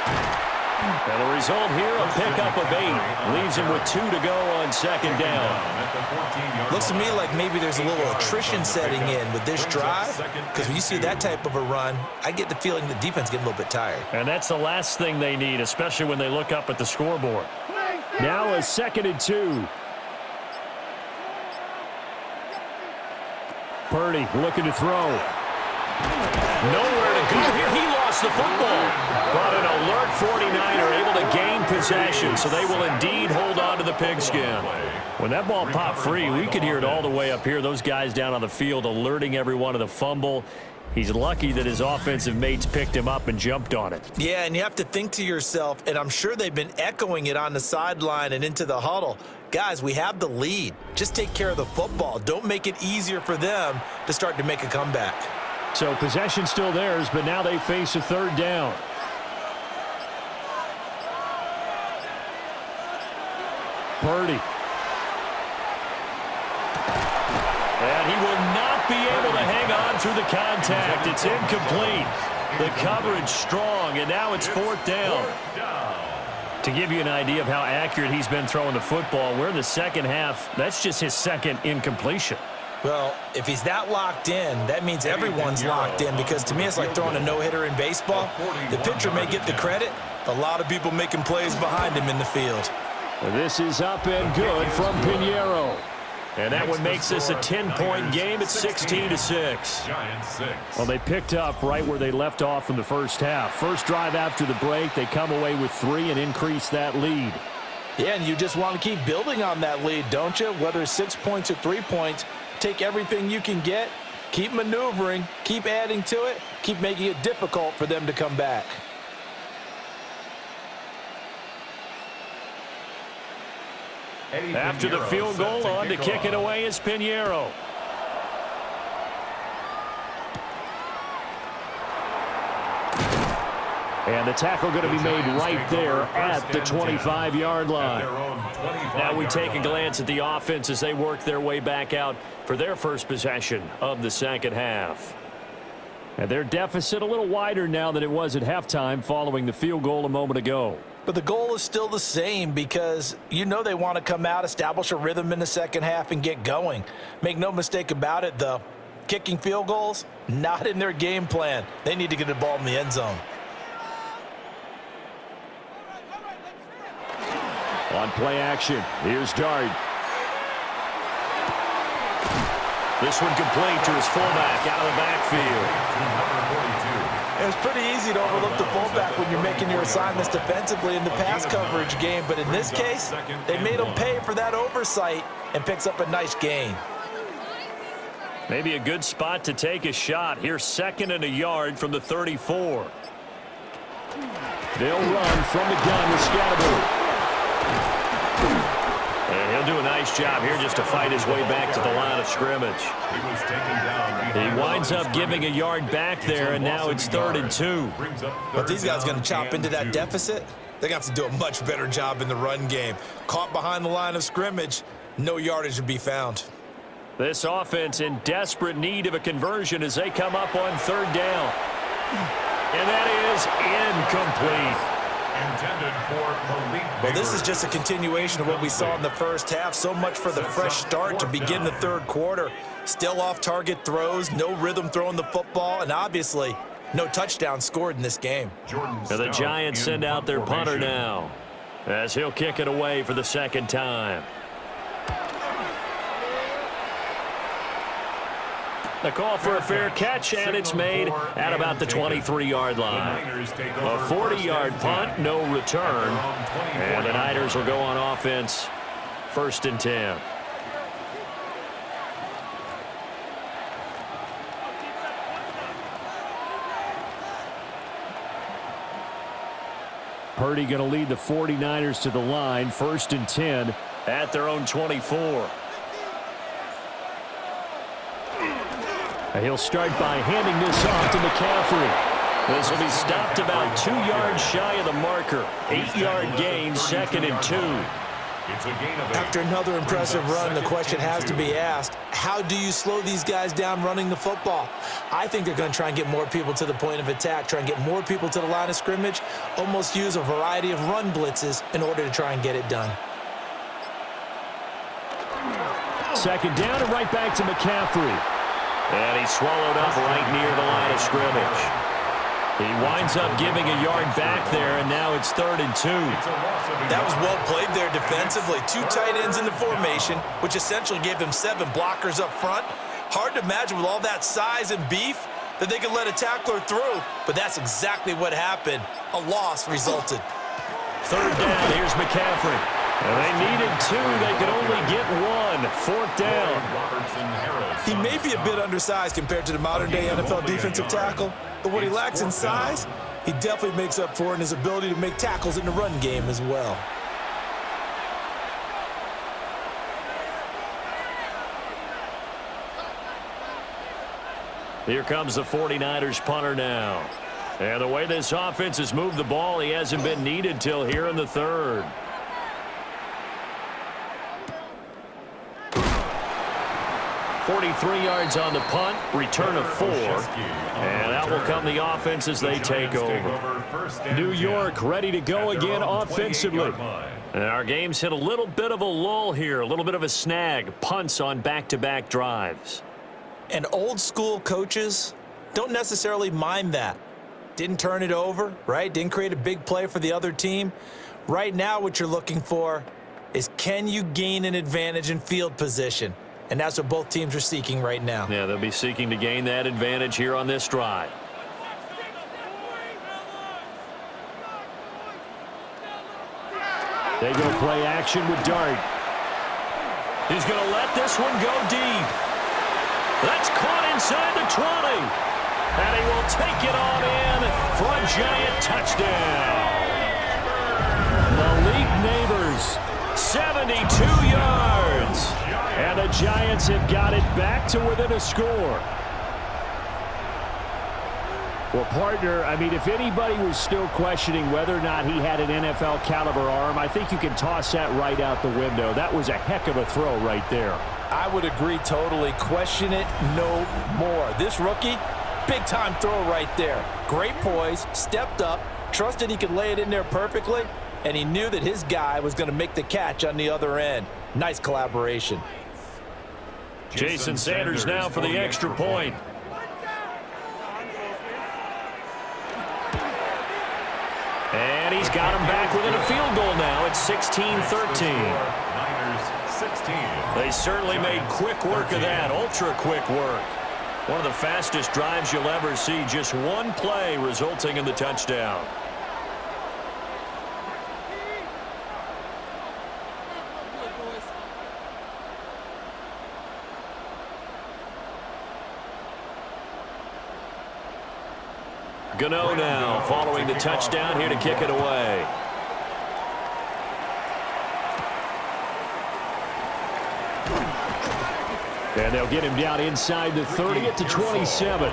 And the result here, a pickup of 8. Leaves him with 2 to go on second down. Looks to me like maybe there's a little attrition setting in with this drive, because when you see that type of a run, I get the feeling the defense getting a little bit tired. And that's the last thing they need, especially when they look up at the scoreboard. Now a 2nd and 2. Purdy looking to throw. Nowhere to go here. He lost the football. But an alert 49er able to gain possession, so they will indeed hold on to the pigskin. When that ball popped free, we could hear it all the way up here. Those guys down on the field alerting everyone of the fumble. He's lucky that his offensive mates picked him up and jumped on it. Yeah, and you have to think to yourself, and I'm sure they've been echoing it on the sideline and into the huddle. Guys, we have the lead. Just take care of the football. Don't make it easier for them to start to make a comeback. So possession still theirs, but now they face a 3rd down. Purdy. And he will not be able to hang on through the contact. It's incomplete. The coverage strong, and now it's 4th down. To give you an idea of how accurate he's been throwing the football, we're in the second half. That's just his 2nd incompletion. Well, if he's that locked in, that means everyone's locked in, because to me it's like throwing a no-hitter in baseball. The pitcher may get the credit. A lot of people making plays behind him in the field. This is up and good from Pinheiro. And that one makes this a 10-point game at 16-6. Well, they picked up right where they left off in the first half. First drive after the break, they come away with 3 and increase that lead. Yeah, and you just want to keep building on that lead, don't you? Whether it's 6 points or 3 points, take everything you can get, keep maneuvering, keep adding to it, keep making it difficult for them to come back. After the field goal, on to kick it away is Pinheiro. And the tackle going to be made right there at the 25-yard line. Now we take a glance at the offense as they work their way back out for their first possession of the second half. And their deficit a little wider now than it was at halftime following the field goal a moment ago. But the goal is still the same, because you know they want to come out, establish a rhythm in the second half, and get going. Make no mistake about it, though. Kicking field goals, not in their game plan. They need to get the ball in the end zone. On play action, here's Dart. This one complete to his fullback out of the backfield. It's pretty easy to overlook the fullback when you're making your assignments defensively in the pass coverage game, but in this case, they made him pay for that oversight and picks up a nice gain. Maybe a good spot to take a shot. Here's 2nd and a yard from the 34. They'll run from the gun with Scatterby. And he'll do a nice job here just to fight his way back to the line of scrimmage. He winds up giving a yard back there, and now it's 3rd and 2. But these guys going to chop into that deficit? They're going to have to do a much better job in the run game. Caught behind the line of scrimmage, no yardage to be found. This offense in desperate need of a conversion as they come up on 3rd down. And that is incomplete. Well, this is just a continuation of what we saw in the first half. So much for the fresh start to begin the 3rd quarter. Still off-target throws, no rhythm throwing the football, and obviously no touchdown scored in this game. Now the Giants send out their punter now as he'll kick it away for the 2nd time. The call for a fair catch, and it's made at about the 23-yard line. A 40-yard punt, no return. And the Niners will go on offense, 1st and 10. Purdy going to lead the 49ers to the line, 1st and 10 at their own 24. And he'll start by handing this off to McCaffrey. This will be stopped about 2 yards shy of the marker. 8-yard gain, 2nd and 2. It's a gain of 8. After another impressive run, the question has to be asked, how do you slow these guys down running the football? I think they're going to try and get more people to the point of attack, try and get more people to the line of scrimmage, almost use a variety of run blitzes in order to try and get it done. Second down and right back to McCaffrey. And he's swallowed up right near the line of scrimmage. He winds up giving a yard back there, and now it's 3rd and 2. That was well played there defensively. 2 tight ends in the formation, which essentially gave them 7 blockers up front. Hard to imagine with all that size and beef that they could let a tackler through, but that's exactly what happened. A loss resulted. 3rd down, here's McCaffrey. And they needed 2. They could only get 1. 4th down. He may be a bit undersized compared to the modern-day NFL defensive tackle, but what he lacks in size, he definitely makes up for in his ability to make tackles in the run game as well. Here comes the 49ers punter now. And the way this offense has moved the ball, he hasn't been needed till here in the 3rd. .43 yards on the punt, return of 4. And out will come the offense as they take over. New York ready to go again offensively. And our game's hit a little bit of a lull here, a little bit of a snag. Punts on back-to-back drives. And old school coaches don't necessarily mind that. Didn't turn it over, right? Didn't create a big play for the other team. Right now what you're looking for is, can you gain an advantage in field position? And that's what both teams are seeking right now. Yeah, they'll be seeking to gain that advantage here on this drive. They go play action with Dart. He's going to let this one go deep. That's caught inside the 20. And he will take it on in for a giant touchdown. Malik Neighbors, 72 yards. And the Giants have got it back to within a score. Well, partner, I mean, if anybody was still questioning whether or not he had an NFL caliber arm, I think you can toss that right out the window. That was a heck of a throw right there. I would agree totally. Question it no more. This rookie, big-time throw right there. Great poise, stepped up, trusted he could lay it in there perfectly, and he knew that his guy was going to make the catch on the other end. Nice collaboration. Jason Sanders now for the extra point. And he's got him back within a field goal now. It's 16-13. They certainly made quick work of that, ultra quick work. One of the fastest drives you'll ever see. Just one play resulting in the touchdown. Gano now following the touchdown here to kick it away. And they'll get him down inside the 30 at the 27.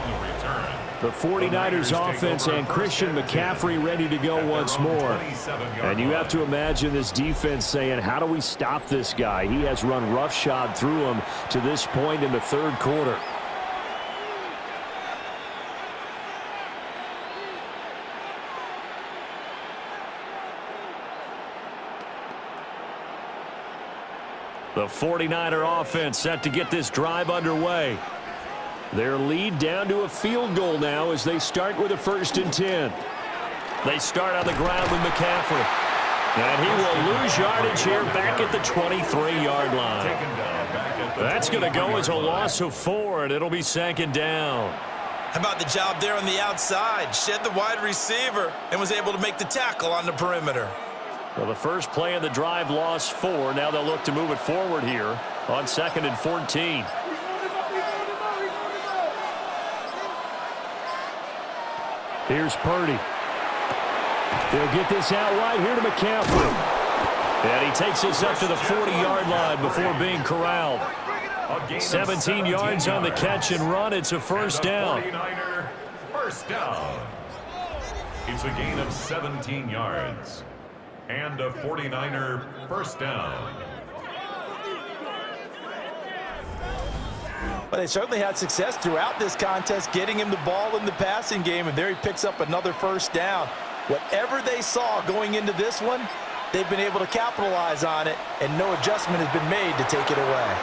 The 49ers offense and Christian McCaffrey ready to go once more. And you have to imagine this defense saying, how do we stop this guy? He has run roughshod through him to this point in the 3rd quarter. The 49er offense set to get this drive underway. Their lead down to a field goal now as they start with a 1st and 10. They start on the ground with McCaffrey. And he will lose yardage here back at the 23-yard line. That's going to go as a loss of 4, and it'll be 2nd down. How about the job there on the outside? Shed the wide receiver and was able to make the tackle on the perimeter. Well, the first play of the drive lost 4. Now they'll look to move it forward here on 2nd and 14. Here's Purdy. They'll get this out wide here to McCaffrey. And he takes this up to the 40-yard line before being corralled. 17 yards on the catch and run. It's a 1st down. First down. It's a gain of 17 yards. And a 49er first down. Well, they certainly had success throughout this contest getting him the ball in the passing game, and there he picks up another first down. Whatever they saw going into this one, they've been able to capitalize on it, and no adjustment has been made to take it away.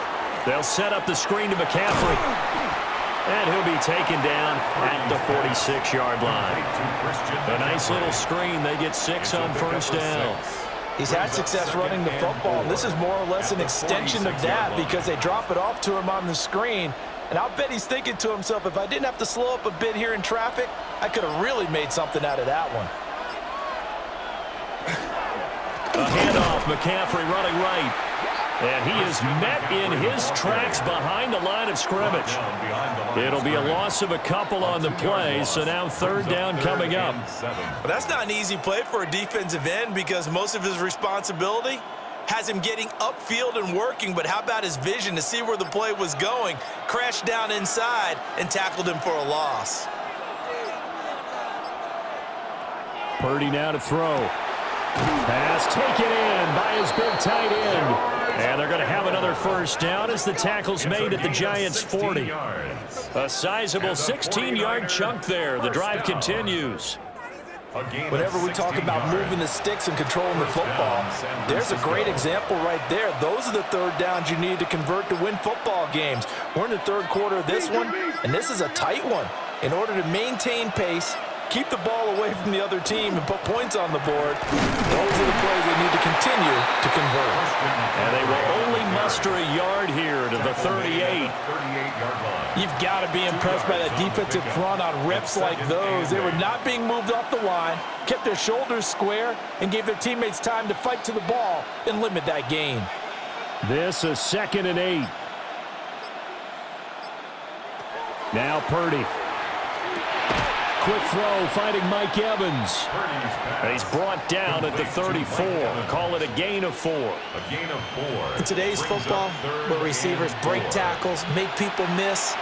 They'll set up the screen to McCaffrey. And he'll be taken down at the 46-yard line. A nice little screen. They get 6 on first down. He's had success running the football, and this is more or less an extension of that because they drop it off to him on the screen. And I'll bet he's thinking to himself, if I didn't have to slow up a bit here in traffic, I could have really made something out of that one. A handoff, McCaffrey running right. And he is met in his tracks behind the line of scrimmage. It'll be a loss of a couple on the play, so now third down coming up. But that's not an easy play for a defensive end because most of his responsibility has him getting upfield and working, but how about his vision to see where the play was going, crashed down inside, and tackled him for a loss. Purdy now to throw. Pass taken in by his big tight end. And they're going to have another first down as the tackle's made at the Giants' 40. A sizable 16-yard chunk there. The drive continues. Whenever we talk about moving the sticks and controlling the football, there's a great example right there. Those are the third downs you need to convert to win football games. We're in the third quarter of this one, and this is a tight one. In order to maintain pace, keep the ball away from the other team, and put points on the board, those are the plays they need to continue to convert. And they will only muster a yard here to the 38. You've got to be impressed by that defensive front on reps like those. They were not being moved off the line, kept their shoulders square, and gave their teammates time to fight to the ball and limit that gain. This is 2nd and 8. Now Purdy. Quick throw, finding Mike Evans. He's brought down at the 34. Call it a gain of 4. In today's football, where receivers break tackles, make people miss,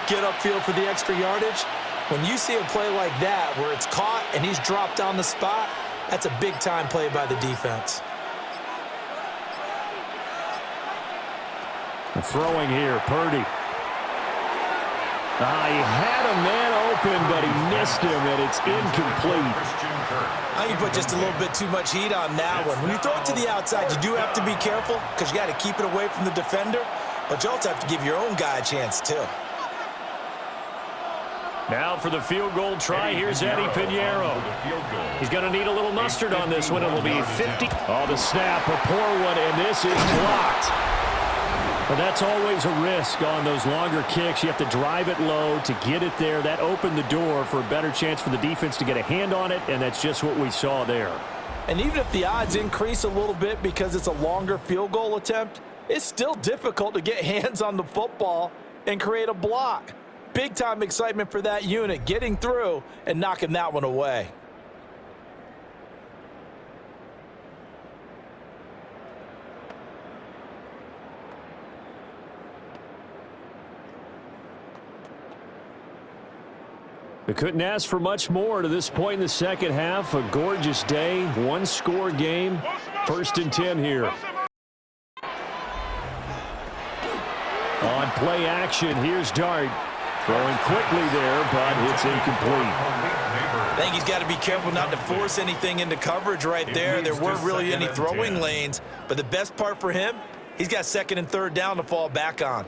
get upfield for the extra yardage, when you see a play like that where it's caught and he's dropped on the spot, that's a big-time play by the defense. Throwing here, Purdy. He had a man open, but he missed him, and it's incomplete. I think you put just a little bit too much heat on that one. When you throw it to the outside, you do have to be careful because you got to keep it away from the defender, but you also have to give your own guy a chance, too. Now for the field goal try, here's Eddie Pinheiro. He's going to need a little mustard on this one. It'll be 50. Oh, the snap, a poor one, and this is blocked. But that's always a risk on those longer kicks. You have to drive it low to get it there. That opened the door for a better chance for the defense to get a hand on it, and that's just what we saw there. And even if the odds increase a little bit because it's a longer field goal attempt, it's still difficult to get hands on the football and create a block. Big-time excitement for that unit, getting through and knocking that one away. They couldn't ask for much more to this point in the second half. A gorgeous day, one-score game. 1st and 10 here. On play action, here's Dart. Throwing quickly there, but it's incomplete. I think he's got to be careful not to force anything into coverage right there. There weren't really any throwing lanes, but the best part for him, he's got 2nd and 3rd down to fall back on.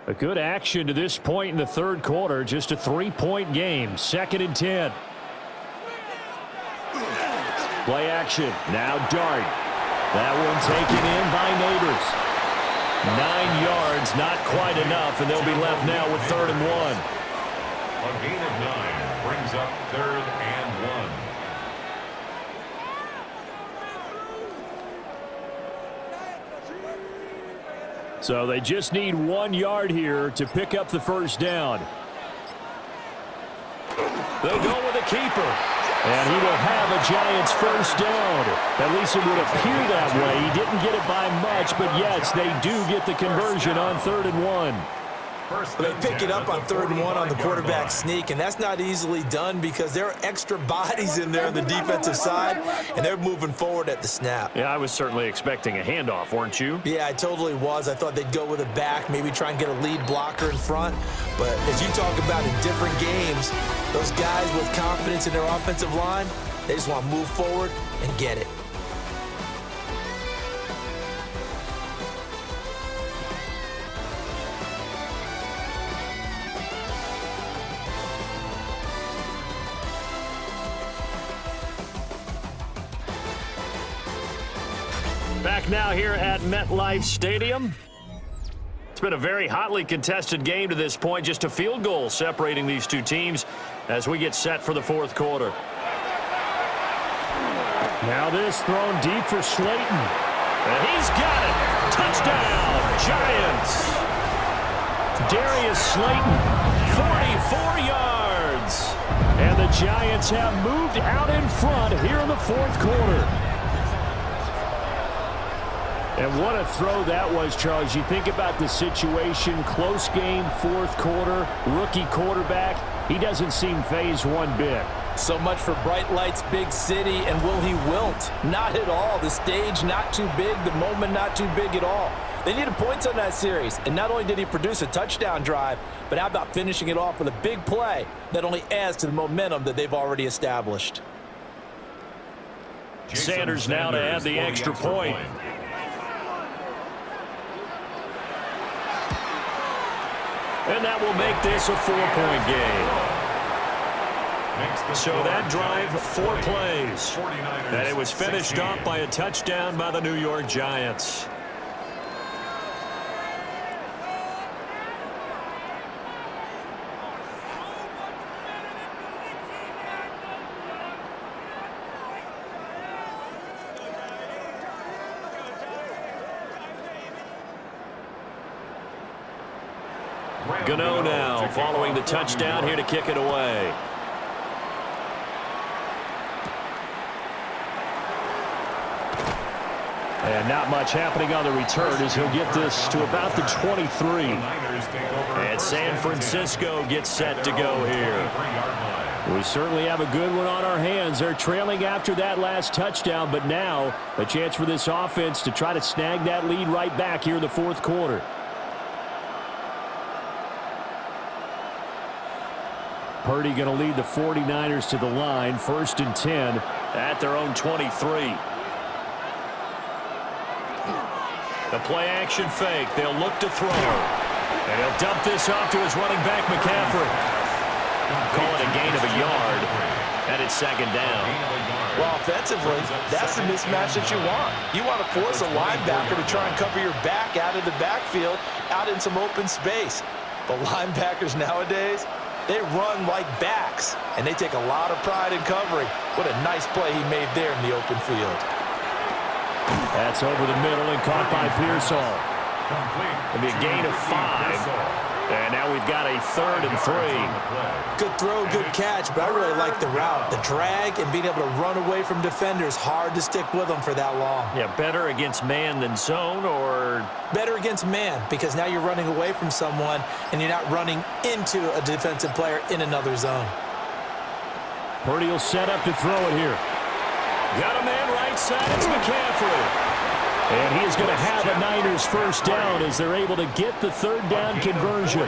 A good action to this point in the third quarter. Just a 3-point game. 2nd and 10. Play action. Now Dart. That one taken in by Neighbors. 9 yards, not quite enough, and they'll be left now with 3rd and 1. A gain of 9 brings up 3rd and 1. So they just need 1 yard here to pick up the first down. They'll go with a keeper. And he will have a Giants first down. At least it would appear that way. He didn't get it by much, but yes, they do get the conversion on 3rd and 1. They pick it up on 3rd and 1 on the quarterback sneak, and that's not easily done because there are extra bodies in there on the defensive side, and they're moving forward at the snap. Yeah, I was certainly expecting a handoff, weren't you? Yeah, I totally was. I thought they'd go with a back, maybe try and get a lead blocker in front. But as you talk about in different games, those guys with confidence in their offensive line, they just want to move forward and get it. Back now here at MetLife Stadium. It's been a very hotly contested game to this point. Just a field goal separating these two teams as we get set for the 4th quarter. Now this thrown deep for Slayton. And he's got it. Touchdown, Giants. Darius Slayton, 44 yards. And the Giants have moved out in front here in the 4th quarter. And what a throw that was, Charles. You think about the situation, close game, 4th quarter, rookie quarterback. He doesn't seem fazed one bit. So much for bright lights, big city, and will he wilt? Not at all. The stage not too big, the moment not too big at all. They needed points on that series, and not only did he produce a touchdown drive, but how about finishing it off with a big play that only adds to the momentum that they've already established. Sanders now to add the extra point. And that will make this a 4-point game. So that drive, 4 plays. And it was finished off by a touchdown by the New York Giants. Gano now following the touchdown here to kick it away. And not much happening on the return as he'll get this to about the 23. And San Francisco gets set to go here. We certainly have a good one on our hands. They're trailing after that last touchdown, but now a chance for this offense to try to snag that lead right back here in the 4th quarter. Purdy going to lead the 49ers to the line. 1st and 10 at their own 23. The play action fake. They'll look to throw. And he'll dump this off to his running back, McCaffrey. Call it a gain of a yard. And it's 2nd down. Well, offensively, that's the mismatch that you want. You want to force a linebacker to try and cover your back out of the backfield, out in some open space. But linebackers nowadays, they run like backs, and they take a lot of pride in covering. What a nice play he made there in the open field. That's over the middle and caught by Pearsall. It'll be a gain of 5. And now we've got a 3rd and 3. Good throw, good catch, but I really like the route. The drag and being able to run away from defenders, hard to stick with them for that long. Yeah, better against man than zone, or? Better against man, because now you're running away from someone and you're not running into a defensive player in another zone. Purdy will set up to throw it here. Got a man right side. It's McCaffrey. And he is going to have a Niners 1st down as they're able to get the 3rd down conversion.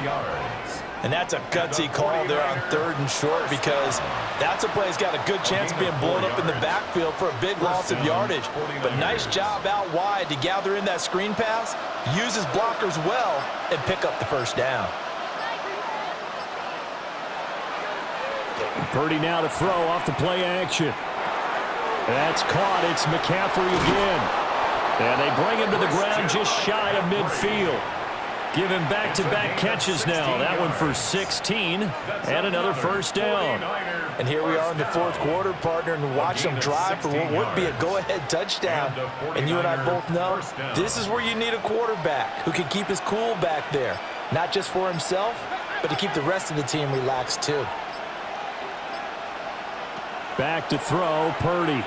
And that's a gutsy call there on 3rd and short, because that's a play that's got a good chance of being blown up in the backfield for a big loss of yardage. But nice job out wide to gather in that screen pass, use his blockers well, and pick up the 1st down. Purdy now to throw off the play action. That's caught. It's McCaffrey again. And they bring him to the ground just shy of midfield. Give him back-to-back catches now. That one for 16 and another 1st down. And here we are in the 4th quarter, partner, and watch them drive for what would be a go-ahead touchdown. And you and I both know this is where you need a quarterback who can keep his cool back there. Not just for himself, but to keep the rest of the team relaxed too. Back to throw, Purdy.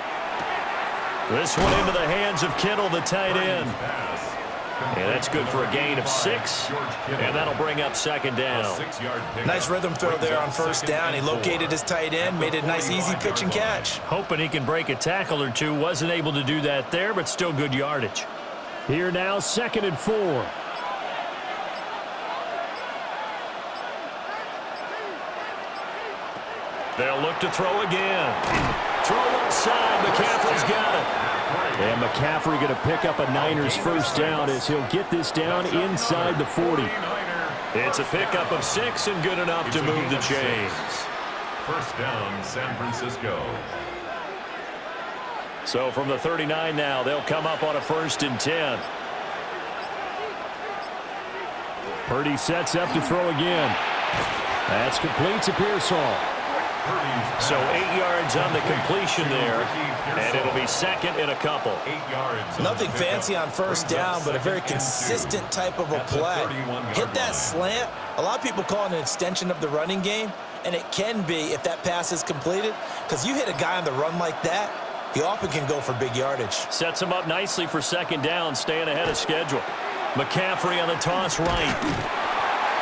This one into the hands of Kittle, the tight end. And That's good for a gain of 6, and that'll bring up second down. Nice rhythm throw there on first down. He located his tight end, made it a nice easy pitch and catch. Hoping he can break a tackle or two. Wasn't able to do that there, but still good yardage. Here now, 2nd and 4. They'll look to throw again. Throw outside. McCaffrey's got it. And McCaffrey going to pick up a Niners first down as he'll get this down inside the 40. It's a pickup of 6 and good enough to move the chains. First down, San Francisco. So from the 39 now, they'll come up on a 1st and 10. Purdy sets up to throw again. That's complete to Pearsall. So 8 yards on the completion there, and it'll be 2nd and a couple. 8 yards. Nothing fancy on first down, but a very consistent type of a play. Hit that slant. A lot of people call it an extension of the running game, and it can be if that pass is completed, because you hit a guy on the run like that, he often can go for big yardage. Sets him up nicely for 2nd down, staying ahead of schedule. McCaffrey on the toss right.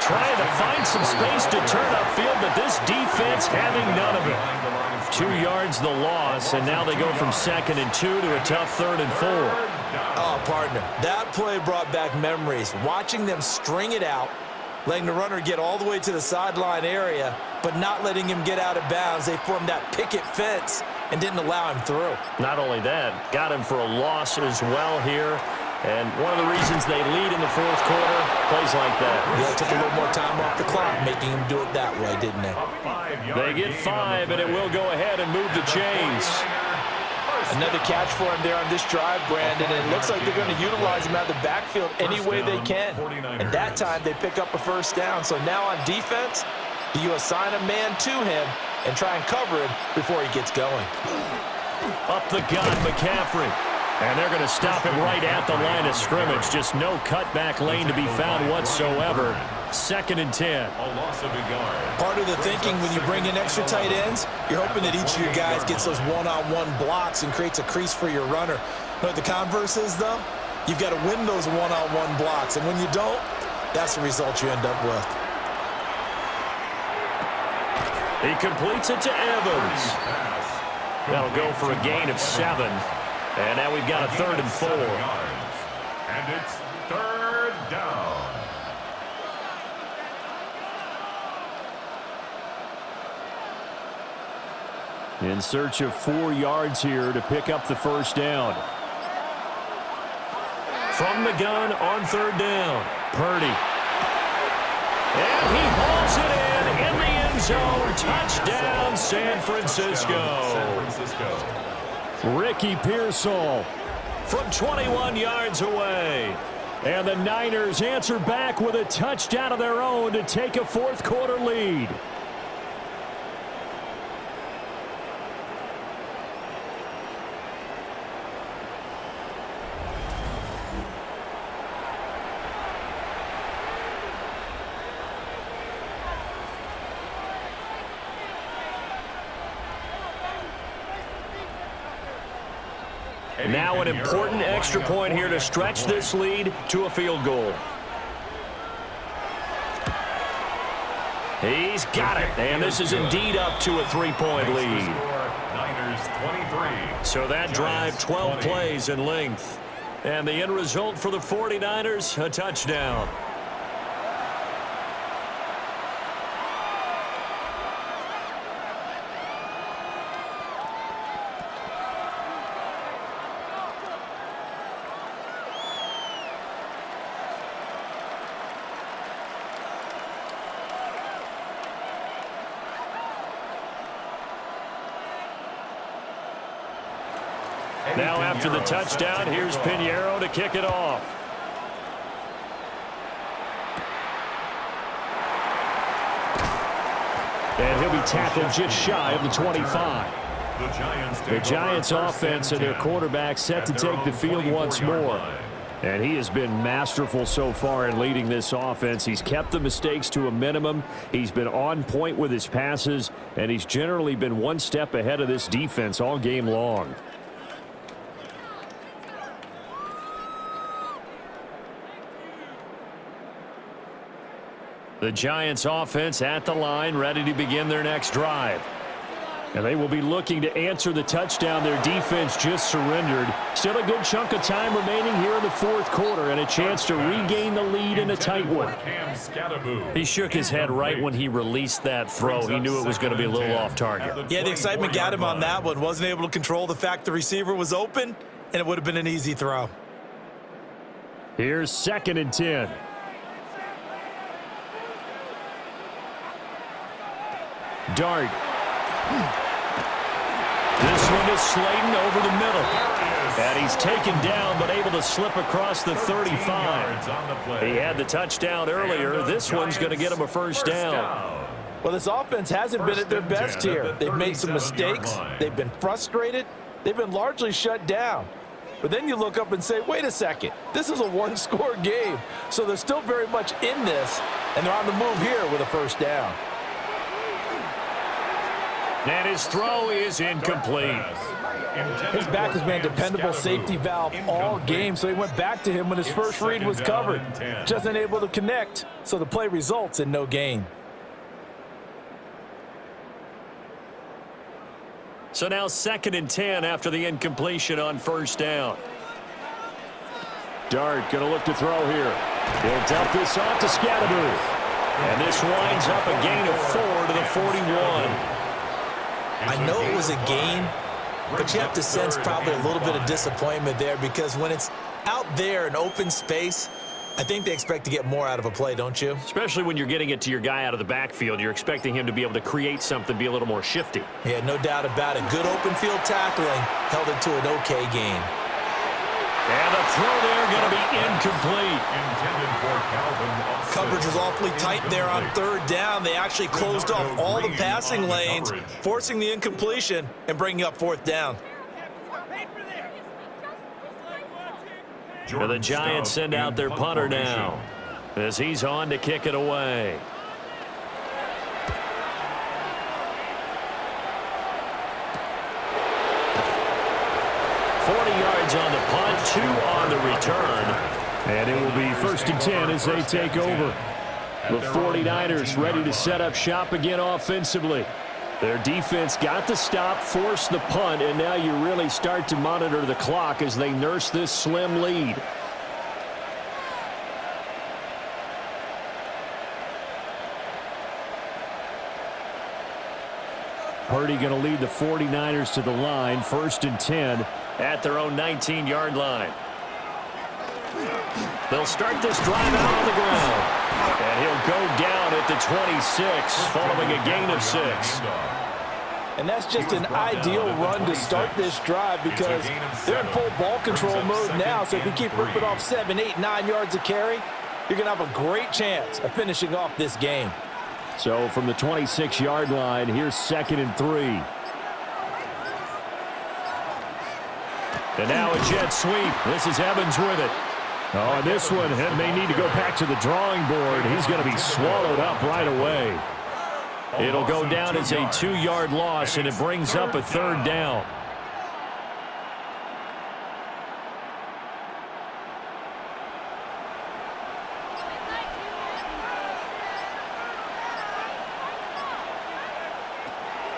Trying to find some space to turn upfield, but this defense having none of it. 2 yards the loss, and now they go from 2nd and 2 to a tough 3rd and 4. Oh, partner, that play brought back memories. Watching them string it out, letting the runner get all the way to the sideline area, but not letting him get out of bounds. They formed that picket fence and didn't allow him through. Not only that, got him for a loss as well here. And one of the reasons they lead in the 4th quarter, plays like that. Yeah, took a little more time off the clock, making him do it that way, didn't they? They get 5, and it will go ahead and move the chains. Another catch for him there on this drive, Brandon, and it looks like they're going to utilize him out of the backfield any way they can. And that time, they pick up a first down. So now on defense, do you assign a man to him and try and cover him before he gets going? Up the gun, McCaffrey. And they're going to stop him right at the line of scrimmage. Just no cutback lane to be found whatsoever. 2nd and 10. A loss of a yard. Part of the thinking when you bring in extra tight ends, you're hoping that each of your guys gets those one-on-one blocks and creates a crease for your runner. But the converse is, though, you've got to win those one-on-one blocks. And when you don't, that's the result you end up with. He completes it to Evans. That'll go for a gain of 7. And now we've got a 3rd and 4. And it's 3rd down. In search of 4 yards here to pick up the first down. From the gun on 3rd down. Purdy. And he hauls it in the end zone. Touchdown, San Francisco. Ricky Pearsall from 21 yards away. And the Niners answer back with a touchdown of their own to take a 4th quarter lead. Now an important extra point here to stretch this lead to a field goal. He's got it, and this is indeed up to a 3-point lead. Niners 23. So that drive, 12 plays in length. And the end result for the 49ers, a touchdown. Now after the touchdown, here's Pinheiro to kick it off. And he'll be tackled just shy of the 25. The Giants offense and their quarterback set to take the field once more. And he has been masterful so far in leading this offense. He's kept the mistakes to a minimum. He's been on point with his passes, and he's generally been one step ahead of this defense all game long. The Giants offense at the line, ready to begin their next drive. And they will be looking to answer the touchdown their defense just surrendered. Still a good chunk of time remaining here in the fourth quarter and a chance to regain the lead in a tight one. He shook his head right when he released that throw. He knew it was going to be a little off target. Yeah, the excitement got him on that one. Wasn't able to control the fact the receiver was open, and it would have been an easy throw. Here's 2nd and 10. Dart. This one is Slayton over the middle. And he's taken down but able to slip across the 35. He had the touchdown earlier. This one's going to get him a first down. Well, this offense hasn't been at their best here. They've made some mistakes. They've been frustrated. They've been largely shut down. But then you look up and say, wait a second, this is a one-score game. So they're still very much in this, and they're on the move here with a first down. And his throw is incomplete. His back has been a dependable safety valve all game, so he went back to him when his first read was covered. Just unable to connect, so the play results in no gain. So now 2nd and 10 after the incompletion on first down. Dart going to look to throw here. He'll dump this off to Scatterbury. And this winds up a gain of 4 to the 41. I know it was a gain, but you have to sense probably a little bit of disappointment there because when it's out there in open space, I think they expect to get more out of a play, don't you? Especially when you're getting it to your guy out of the backfield. You're expecting him to be able to create something, be a little more shifty. Yeah, no doubt about it. Good open field tackling held it to an okay gain. And the throw there going to be incomplete. Coverage was awfully tight there on 3rd down. They actually closed off all the passing lanes, forcing the incompletion and bringing up 4th down. And the Giants send out their punter now as he's on to kick it away. On the punt, 2 on the return. And it will be 1st and 10 as they take over. The 49ers ready to set up shop again offensively. Their defense got the stop, forced the punt, and now you really start to monitor the clock as they nurse this slim lead. Purdy going to lead the 49ers to the line, 1st and 10 at their own 19-yard line. They'll start this drive out on the ground. And he'll go down at the 26 following a gain of 6. And that's just an ideal run to start this drive because they're in full ball control mode now. So if you keep ripping off 7, 8, 9 yards of carry, you're going to have a great chance of finishing off this game. So from the 26-yard line, here's 2nd and 3. And now a jet sweep. This is Evans with it. Oh, and this one may need to go back to the drawing board. He's going to be swallowed up right away. It'll go down as a 2-yard loss, and it brings up a 3rd down.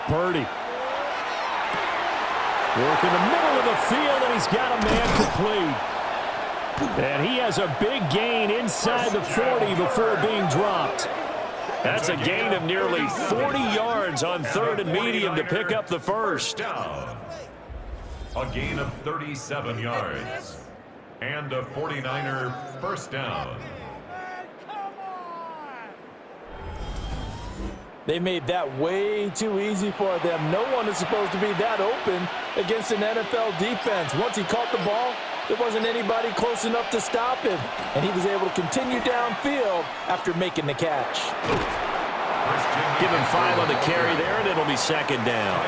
Purdy. Work in the middle of the field, and he's got a man complete. And he has a big gain inside the 40 before being dropped. That's a gain of nearly 40 yards on 3rd and medium to pick up the first. A gain of 37 yards. And a 49er first down. They made that way too easy for them. No one is supposed to be that open against an NFL defense. Once he caught the ball, there wasn't anybody close enough to stop him, and he was able to continue downfield after making the catch. Give him 5 on the carry there, and it'll be 2nd down.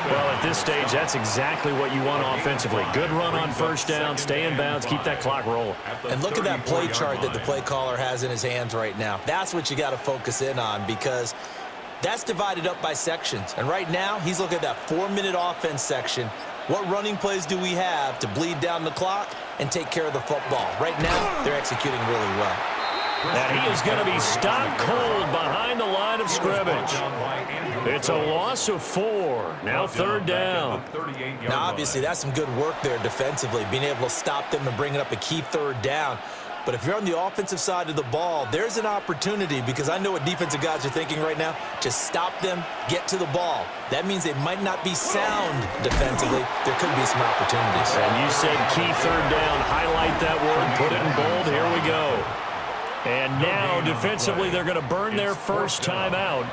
Well, at this stage, that's exactly what you want offensively. Good run on first down, stay in bounds, keep that clock rolling. And look at that play chart that the play caller has in his hands right now. That's what you got to focus in on because that's divided up by sections. And right now, he's looking at that 4-minute offense section. What running plays do we have to bleed down the clock and take care of the football? Right now, they're executing really well. And he is going to be stopped cold behind the line of scrimmage. It's a loss of 4. Now third down. Now, obviously, that's some good work there defensively, being able to stop them and bring it up a key third down. But if you're on the offensive side of the ball, there's an opportunity, because I know what defensive guys are thinking right now. Just stop them, get to the ball. That means they might not be sound defensively. There could be some opportunities. And you said key third down. Highlight that word. Put it in bold. Here we go. And now, defensively, they're going to burn their first time out.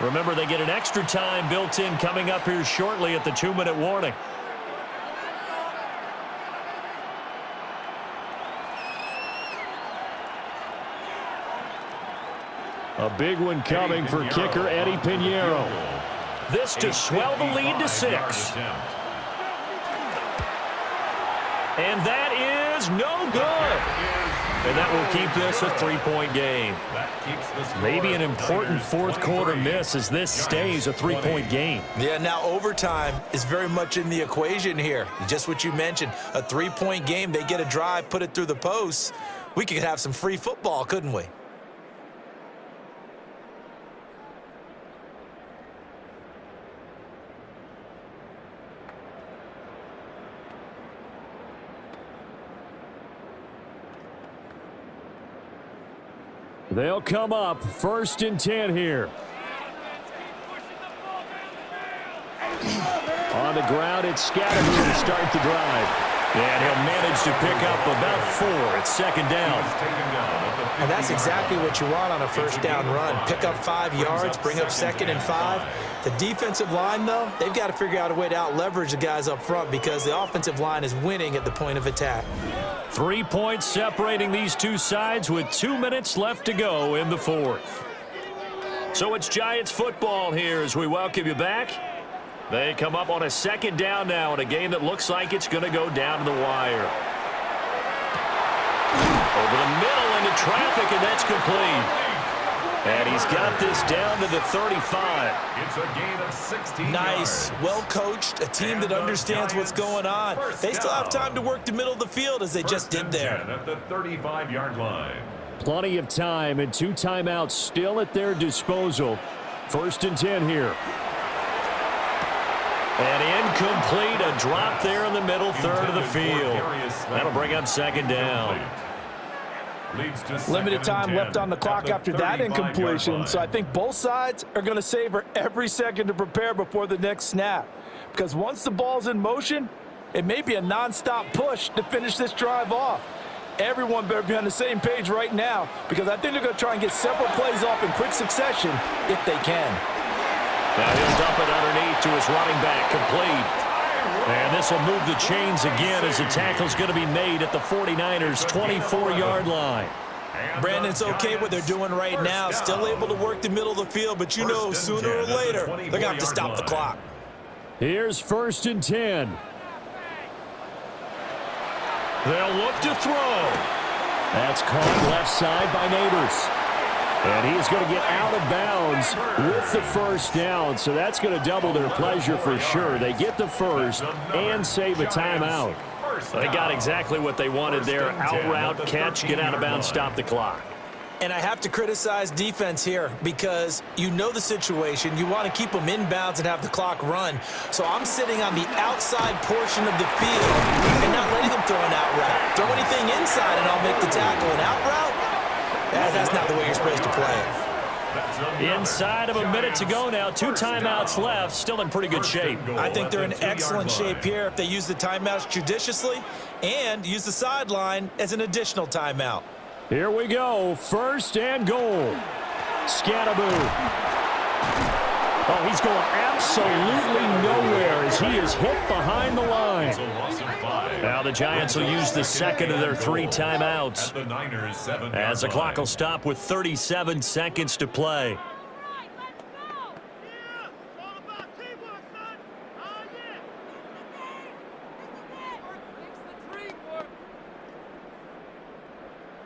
Remember, they get an extra time built in coming up here shortly at the 2-minute warning. A big one coming for kicker Eddie Pinheiro. This to swell the lead to 6. And that is no good. And that will keep this a 3-point game. Maybe an important fourth quarter miss as this stays a 3-point game. Yeah, now overtime is very much in the equation here. Just what you mentioned, a 3-point game. They get a drive, put it through the posts. We could have some free football, couldn't we? They'll come up 1st and 10 here. On the ground, it's Scatterby to start the drive. And he'll manage to pick up about 4. It's 2nd down. And that's exactly what you want on a first down run. Pick up 5 yards, bring up 2nd and 5. The defensive line, though, they've got to figure out a way to out-leverage the guys up front, because the offensive line is winning at the point of attack. 3 points separating these two sides with 2 minutes left to go in the 4th. So it's Giants football here as we welcome you back. They come up on a 2nd down now in a game that looks like it's going to go down to the wire. Over the middle into traffic, and that's complete. And he's got this down to the 35. It's a gain of 16 Nice, yards. well coached, a team that understands what's going on. They still have time to work the middle of the field as they just did there. At the 35-yard line. Plenty of time and 2 timeouts still at their disposal. 1st and 10 here. And incomplete, a drop there in the middle third of the field. That'll bring up 2nd down. Limited time left on the clock after that incompletion, so I think both sides are going to savor every second to prepare before the next snap. Because once the ball's in motion, it may be a nonstop push to finish this drive off. Everyone better be on the same page right now, because I think they're going to try and get several plays off in quick succession if they can. Now he'll dump it underneath to his running back, complete. And this will move the chains again as the tackle's going to be made at the 49ers' 24-yard line. Brandon, it's okay what they're doing right now. Still able to work the middle of the field, but you know sooner or later they're going to have to stop the clock. Here's 1st and 10. They'll look to throw. That's caught left side by Neighbors. And he's going to get out of bounds with the first down, so that's going to double their pleasure for sure. They get the first and save a timeout. They got exactly what they wanted there. Out route, catch, get out of bounds, stop the clock. And I have to criticize defense here because you know the situation. You want to keep them inbounds and have the clock run. So I'm sitting on the outside portion of the field and not letting them throw an out route. Throw anything inside and I'll make the tackle. An out route? That's not the way you're supposed to play it. Inside of a minute to go now. 2 timeouts left. Still in pretty good shape. I think they're in excellent shape here if they use the timeouts judiciously and use the sideline as an additional timeout. Here we go. 1st and goal. Scatterby. Oh, he's going absolutely nowhere as he is hit behind the line. Now the Giants will use the second of their 3 timeouts as the clock will stop with 37 seconds to play.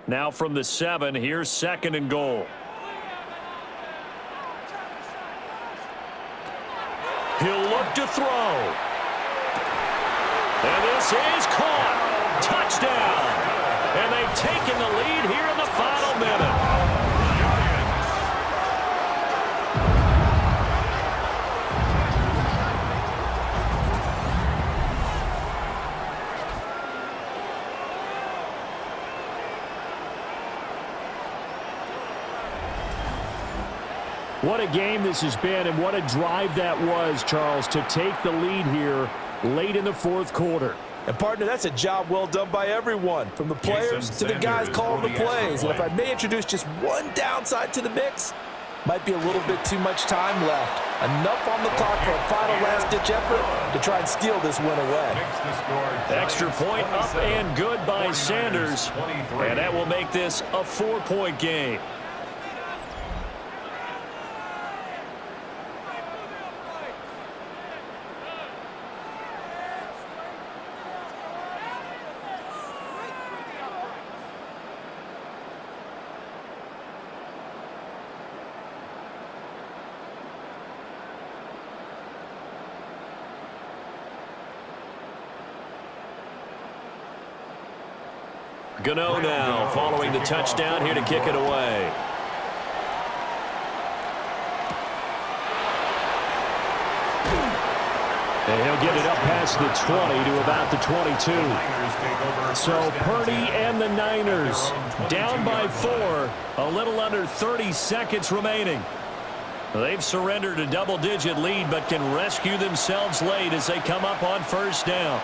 Now from the 7, here's 2nd and goal. He'll look to throw. And this is caught. Touchdown. And they've taken the lead here in the final minute. What a game this has been, and what a drive that was, Charles, to take the lead here late in the fourth quarter. And, partner, that's a job well done by everyone, from the players to the guys calling the plays. And if I may introduce just one downside to the mix, might be a little bit too much time left. Enough on the clock for a final last-ditch effort to try and steal this win away. Extra point up and good by Sanders, and that will make this a 4-point game. Gano now following the touchdown here to kick it away. And he'll get it up past the 20 to about the 22. So Purdy and the Niners down by 4, a little under 30 seconds remaining. They've surrendered a double-digit lead but can rescue themselves late as they come up on first down.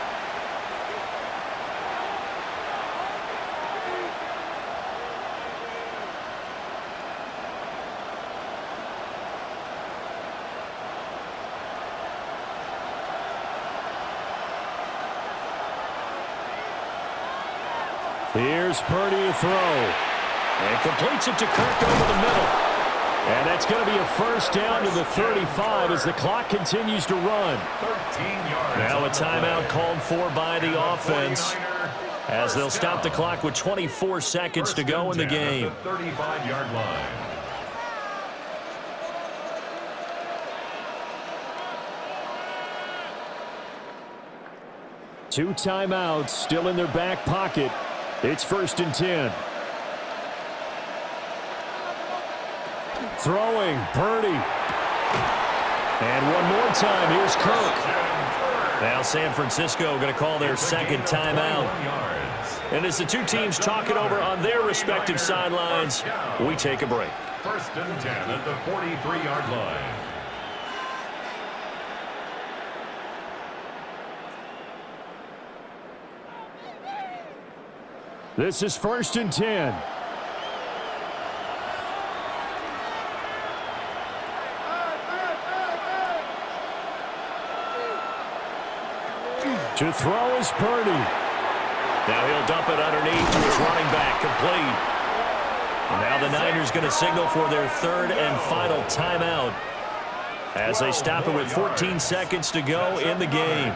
Here's Purdy to throw. And completes it to Kirk over the middle. And that's going to be a first down to the 35 as the clock continues to run. Now a timeout called for by the offense as they'll stop the clock with 24 seconds to go in the game. 35-yard line. Two timeouts still in their back pocket. It's 1st and 10. Throwing, Purdy. And one more time, here's Kirk. Now San Francisco going to call their second timeout. And as the two teams talk it over on their respective sidelines, we take a break. 1st and 10 at the 43-yard line. This is 1st and 10. To throw is Purdy. Now he'll dump it underneath to his running back, complete. And now the Niners going to signal for their third and final timeout as they stop it with 14 seconds to go in the game.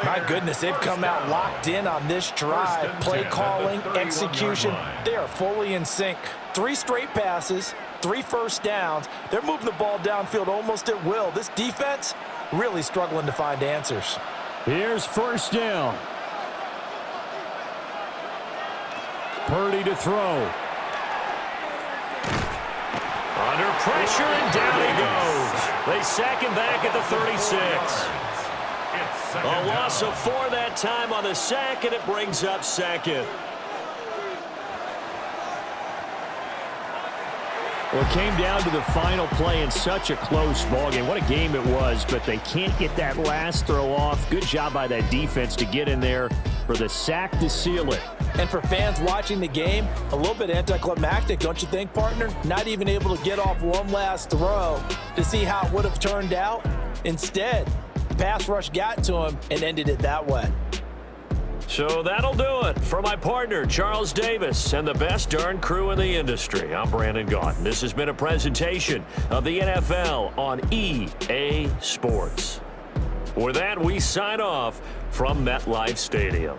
My goodness, they've come out locked in on this drive. Play calling, execution, they are fully in sync. 3 straight passes, 3 first downs. They're moving the ball downfield almost at will. This defense really struggling to find answers. Here's first down. Purdy to throw. Under pressure, and down he goes. They sack him back at the 36. A loss of 4 that time on the sack, and it brings up second. Well, it came down to the final play in such a close ballgame. What a game it was, but they can't get that last throw off. Good job by that defense to get in there for the sack to seal it. And for fans watching the game, a little bit anticlimactic, don't you think, partner? Not even able to get off one last throw to see how it would have turned out. Instead, pass rush got to him and ended it that way. So that'll do it for my partner, Charles Davis, and the best darn crew in the industry. I'm Brandon Gaudin. This has been a presentation of the NFL on EA Sports. With that, we sign off from MetLife Stadium.